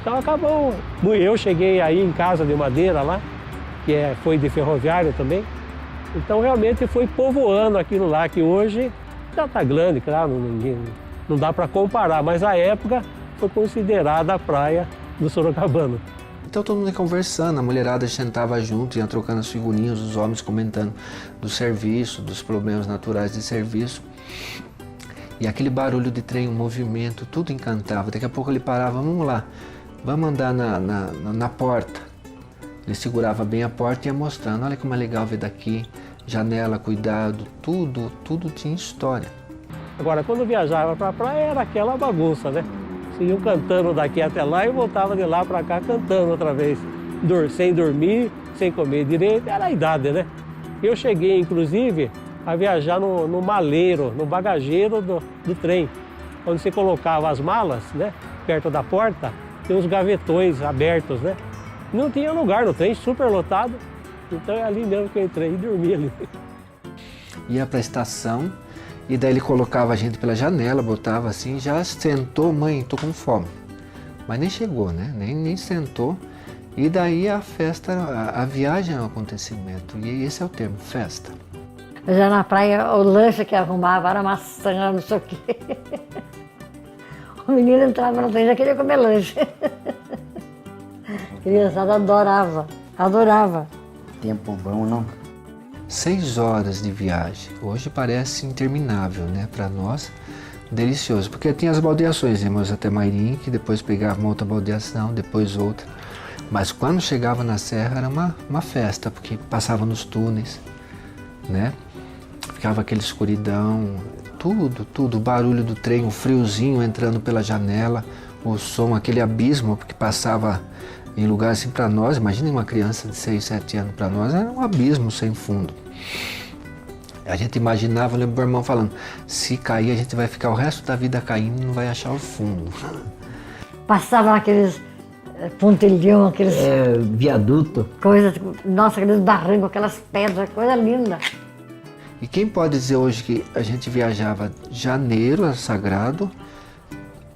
Então acabou. Eu cheguei aí em casa de madeira lá, que foi de ferroviário também. Então realmente foi povoando aquilo lá, que hoje já está grande, claro, não dá para comparar, mas a época foi considerada a praia do Sorocabana. Então todo mundo ia conversando, a mulherada sentava junto, ia trocando as figurinhas, os homens comentando do serviço, dos problemas naturais de serviço. E aquele barulho de trem, o movimento, tudo encantava. Daqui a pouco ele parava, vamos lá, vamos andar na porta. Ele segurava bem a porta e ia mostrando, olha como é legal ver daqui, janela, cuidado, tudo tinha história. Agora, quando viajava para a praia, era aquela bagunça, né? Vocês iam cantando daqui até lá e voltava de lá para cá cantando outra vez. Sem dormir, sem comer direito, era a idade, né? Eu cheguei, inclusive, a viajar no maleiro, no bagageiro do trem, onde você colocava as malas, né? Perto da porta, tem uns gavetões abertos, né? Não tinha lugar no trem, super lotado, então é ali mesmo que eu entrei e dormi ali. Ia para a estação e daí ele colocava a gente pela janela, botava assim, já sentou, mãe, tô com fome. Mas nem chegou, né? Nem sentou. E daí a festa, a viagem é um acontecimento, e esse é o termo, festa. Já na praia, o lanche que arrumava era maçã, não sei o quê. O menino entrava no trem e já queria comer lanche. A criançada adorava. Tempo bom, não? 6 horas de viagem. Hoje parece interminável, né? Para nós, delicioso. Porque tinha as baldeações, íamos até Mairim, que depois pegava uma outra baldeação, depois outra. Mas quando chegava na serra era uma festa, porque passava nos túneis, né? Ficava aquela escuridão, tudo, o barulho do trem, o friozinho entrando pela janela, o som, aquele abismo, porque passava em lugar assim para nós, imagine uma criança de 6, 7 anos, para nós era um abismo sem fundo. A gente imaginava, eu lembro do meu irmão falando, se cair a gente vai ficar o resto da vida caindo e não vai achar o fundo. Passava aqueles pontilhão, aqueles... viaduto. Nossa, aqueles barrancos, aquelas pedras, coisa linda. E quem pode dizer hoje que a gente viajava janeiro, era sagrado,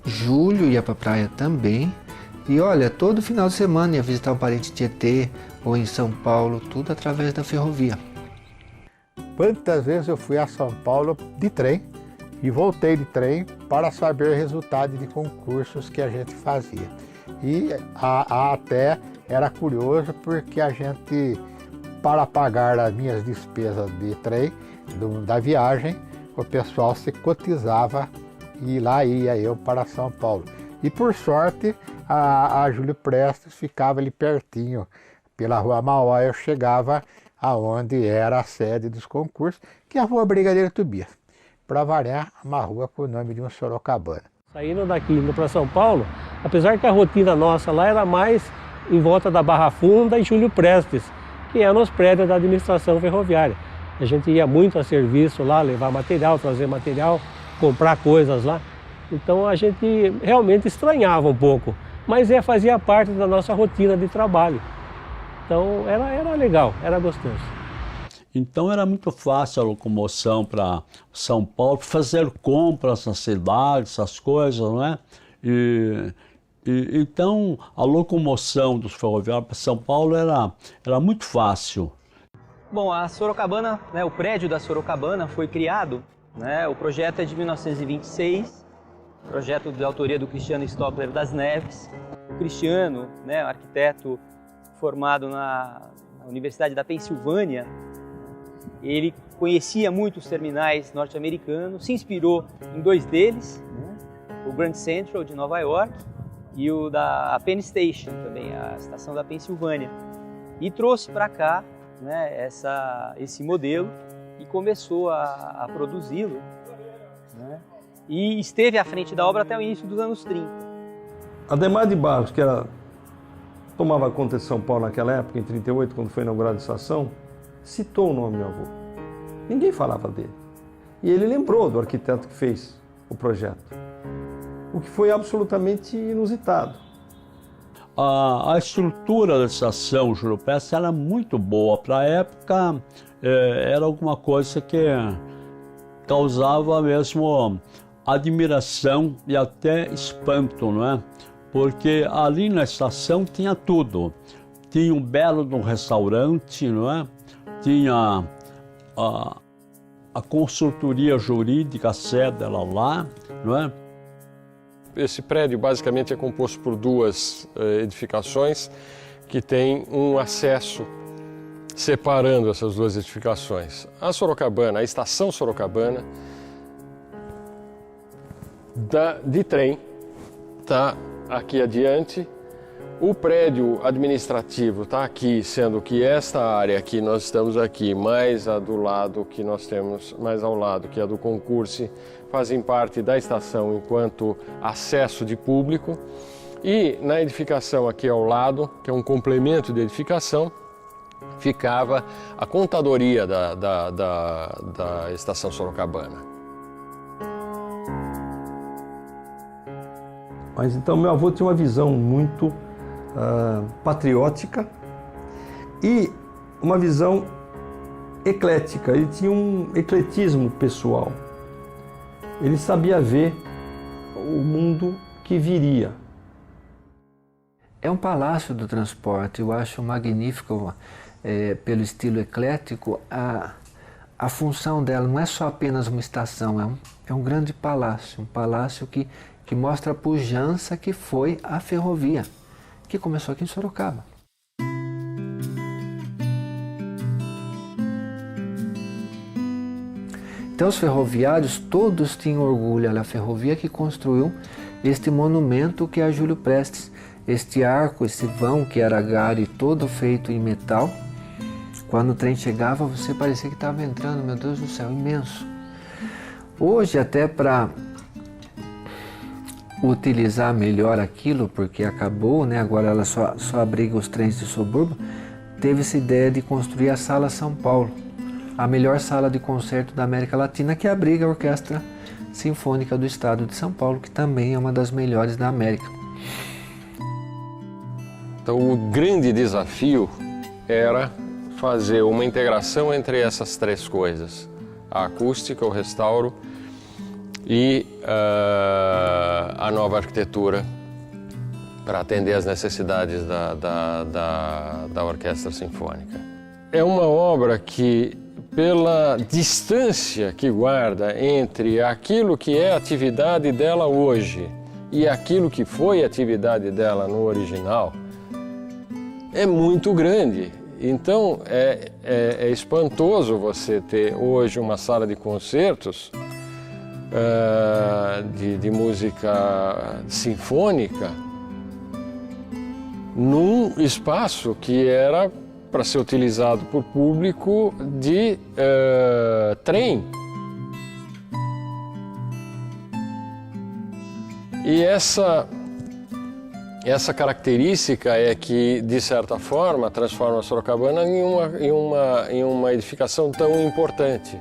julho ia para a praia também, e olha, todo final de semana ia visitar um parente em Tietê ou em São Paulo, tudo através da ferrovia. Quantas vezes eu fui a São Paulo de trem e voltei de trem para saber o resultado de concursos que a gente fazia. E até era curioso porque a gente, para pagar as minhas despesas de trem, da viagem, o pessoal se cotizava e lá ia eu para São Paulo. E por sorte, a Júlio Prestes ficava ali pertinho, pela Rua Mauá eu chegava aonde era a sede dos concursos, que é a Rua Brigadeiro Tobias. Para variar, uma rua com o nome de um sorocabana. Saindo daqui, indo para São Paulo, apesar que a rotina nossa lá era mais em volta da Barra Funda e Júlio Prestes, que eram os prédios da administração ferroviária. A gente ia muito a serviço lá, levar material, trazer material, comprar coisas lá. Então a gente realmente estranhava um pouco, mas fazia parte da nossa rotina de trabalho. Então era legal, era gostoso. Então era muito fácil a locomoção para São Paulo, fazer compras na cidade, essas coisas, não é? Então a locomoção dos ferroviários para São Paulo era muito fácil. Bom, a Sorocabana, né, o prédio da Sorocabana foi criado, né, o projeto é de 1926, projeto de autoria do Cristiano Stockler das Neves. O Cristiano, né, arquiteto formado na Universidade da Pensilvânia, ele conhecia muito os terminais norte-americanos, se inspirou em 2 deles, né, o Grand Central de Nova York e o da Penn Station, também a estação da Pensilvânia, e trouxe para cá, né, esse modelo e começou a produzi-lo, né, e esteve à frente da obra até o início dos anos 30. Ademar de Barros, que tomava conta de São Paulo naquela época, em 38, quando foi inaugurada a estação, citou o nome do meu avô. Ninguém falava dele. E ele lembrou do arquiteto que fez o projeto, o que foi absolutamente inusitado. A estrutura da estação Júlio Prestes era muito boa. Para a época, era alguma coisa que causava mesmo admiração e até espanto, não é? Porque ali na estação tinha tudo. Tinha um belo restaurante, não é? Tinha a consultoria jurídica, a sede era lá, não é? esse prédio basicamente é composto por duas edificações que têm um acesso separando essas duas edificações. A Sorocabana, a estação Sorocabana de trem está aqui adiante. O prédio administrativo está aqui, sendo que esta área que nós estamos aqui, mais a do lado que nós temos, mais ao lado, que é a do concurso, fazem parte da estação enquanto acesso de público. E na edificação aqui ao lado, que é um complemento de edificação, ficava a contadoria da estação Sorocabana. Mas então meu avô tinha uma visão muito patriótica e uma visão eclética. Ele tinha um ecletismo pessoal. Ele sabia ver o mundo que viria. É um palácio do transporte. Eu acho magnífico, pelo estilo eclético, a função dela não é só apenas uma estação, é um grande palácio, um palácio que mostra a pujança que foi a ferrovia, que começou aqui em Sorocaba. Então os ferroviários todos tinham orgulho da ferrovia que construiu este monumento que é a Júlio Prestes. Este arco, esse vão que era gare todo feito em metal, quando o trem chegava você parecia que estava entrando, meu Deus do céu, imenso. Hoje até para utilizar melhor aquilo, porque acabou, né? Agora ela só abriga os trens de subúrbio, teve-se ideia de construir a Sala São Paulo, a melhor sala de concerto da América Latina, que abriga a Orquestra Sinfônica do Estado de São Paulo, que também é uma das melhores da América. Então o grande desafio era fazer uma integração entre essas três coisas, a acústica, o restauro e a nova arquitetura para atender às necessidades da Orquestra Sinfônica. É uma obra que, pela distância que guarda entre aquilo que é a atividade dela hoje e aquilo que foi a atividade dela no original, é muito grande. Então é espantoso você ter hoje uma sala de concertos de música sinfônica num espaço que era para ser utilizado por público de trem. E essa característica é que, de certa forma, transforma a Sorocabana em uma edificação tão importante.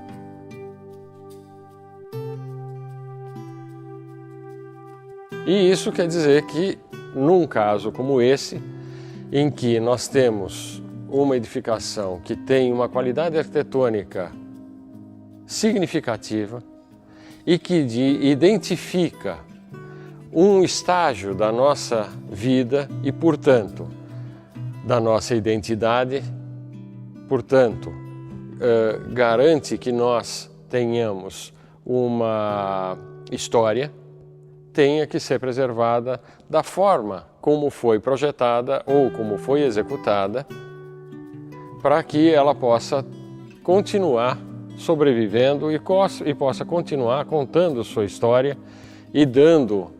E isso quer dizer que, num caso como esse, em que nós temos uma edificação que tem uma qualidade arquitetônica significativa e que identifica um estágio da nossa vida e, portanto, da nossa identidade, portanto, garante que nós tenhamos uma história, tenha que ser preservada da forma como foi projetada ou como foi executada, para que ela possa continuar sobrevivendo e possa continuar contando sua história e dando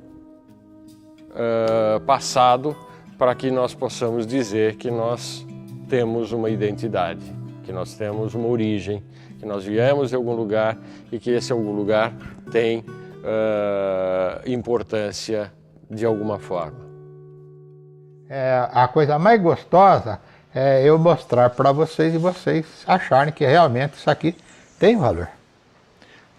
passado para que nós possamos dizer que nós temos uma identidade, que nós temos uma origem, que nós viemos de algum lugar e que esse algum lugar tem importância de alguma forma. A coisa mais gostosa é eu mostrar para vocês e vocês acharem que realmente isso aqui tem valor.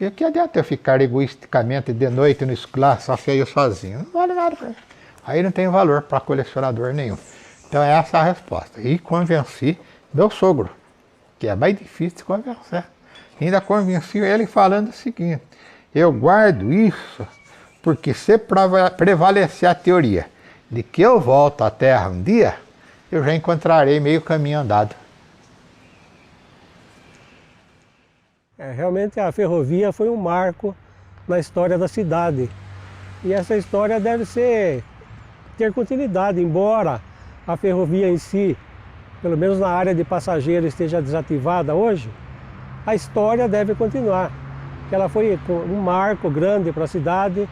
E que adianta eu ficar egoisticamente de noite no escuro só feio sozinho? Não vale nada para mim. Aí não tem valor para colecionador nenhum. Então essa é a resposta. E convenci meu sogro, que é mais difícil de convencer. Ainda convenci ele falando o seguinte: eu guardo isso porque se prevalecer a teoria de que eu volto à Terra um dia, eu já encontrarei meio caminho andado. Realmente a ferrovia foi um marco na história da cidade. E essa história deve ter continuidade, embora a ferrovia em si, pelo menos na área de passageiros, esteja desativada hoje, a história deve continuar. Ela foi um marco grande para a cidade,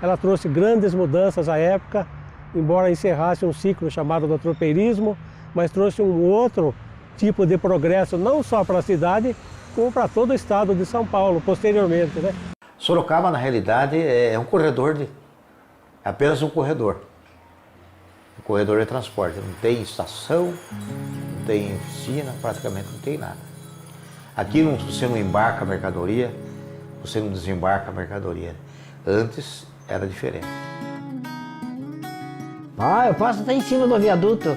ela trouxe grandes mudanças à época, embora encerrasse um ciclo chamado do tropeirismo, mas trouxe um outro tipo de progresso, não só para a cidade, como para todo o estado de São Paulo, posteriormente, né? Sorocaba, na realidade, é um corredor, é apenas um corredor. Um corredor de transporte. Não tem estação, não tem oficina, praticamente não tem nada. Aqui você não embarca a mercadoria, você não desembarca a mercadoria. Antes era diferente. Eu passo até em cima do viaduto,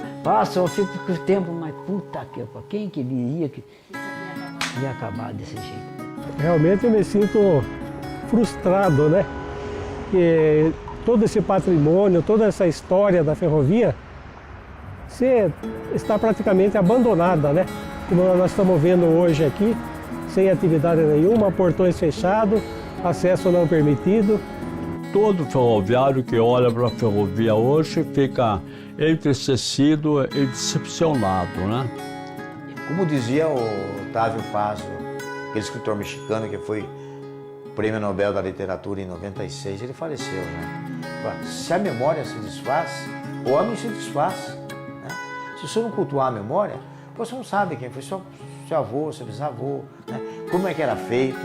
eu fico com o tempo, mas puta que quem que diria que ia acabar desse jeito? Realmente eu me sinto frustrado, né? Que todo esse patrimônio, toda essa história da ferrovia está praticamente abandonada, né? Como nós estamos vendo hoje aqui, sem atividade nenhuma, portões fechados, acesso não permitido. Todo ferroviário que olha para a ferrovia hoje fica entristecido e decepcionado, né? Como dizia o Otávio Paz, aquele escritor mexicano que foi Prêmio Nobel da Literatura em 96, ele faleceu, né? Se a memória se desfaz, o homem se desfaz, né? Se você não cultuar a memória, você não sabe quem foi seu avô, seu bisavô, né? Como é que era feito.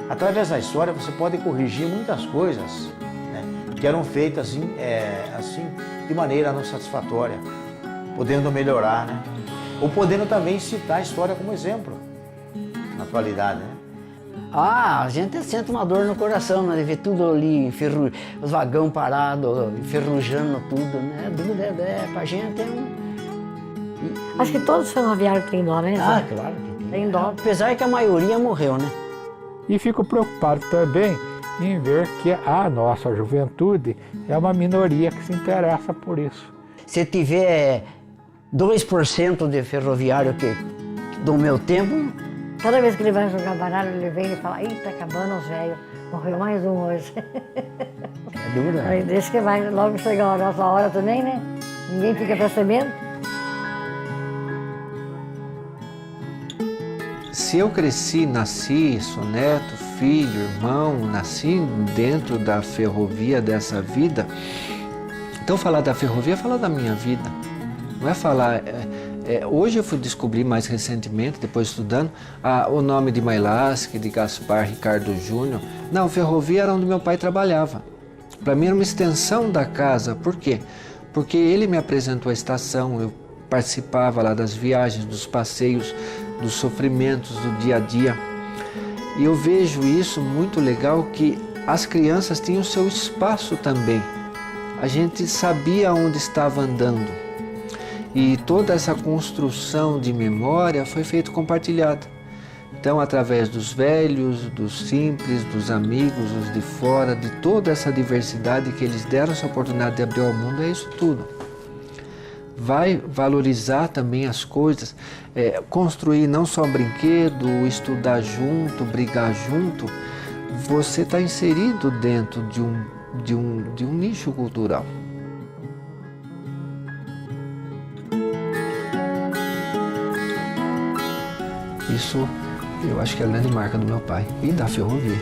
Através da história você pode corrigir muitas coisas, né, que eram feitas assim de maneira não satisfatória, podendo melhorar, né? Ou podendo também citar a história como exemplo na atualidade, né? A gente sente uma dor no coração, né? De ver tudo ali, os vagões parados, enferrujando tudo, né? Pra gente é um... Acho que todos os ferroviários têm dó, né? Claro que tem dó. Apesar que a maioria morreu, né? E fico preocupado também em ver que a nossa juventude é uma minoria que se interessa por isso. Se tiver 2% de ferroviário do meu tempo... Cada vez que ele vai jogar baralho, ele vem e fala, ih, tá acabando os velhos, morreu mais um hoje. É dura. Aí deixa que vai, logo chega a nossa hora também, né? Ninguém fica percebendo. Se eu cresci, nasci, sou neto, filho, irmão, nasci dentro da ferrovia dessa vida, então falar da ferrovia é falar da minha vida. Não é falar... hoje eu fui descobrir mais recentemente, depois estudando, o nome de Mailasque, de Gaspar Ricardo Júnior. Não, ferrovia era onde meu pai trabalhava. Para mim era uma extensão da casa. Por quê? Porque ele me apresentou a estação, eu participava lá das viagens, dos passeios, dos sofrimentos do dia a dia. E eu vejo isso muito legal, que as crianças tinham seu espaço também. A gente sabia onde estava andando. E toda essa construção de memória foi feita compartilhada. Então, através dos velhos, dos simples, dos amigos, os de fora, de toda essa diversidade que eles deram essa oportunidade de abrir ao mundo, é isso tudo. Vai valorizar também as coisas, construir não só brinquedo, estudar junto, brigar junto. Você está inserido dentro de um nicho cultural. Isso eu acho que é a grande marca do meu pai e da ferrovia.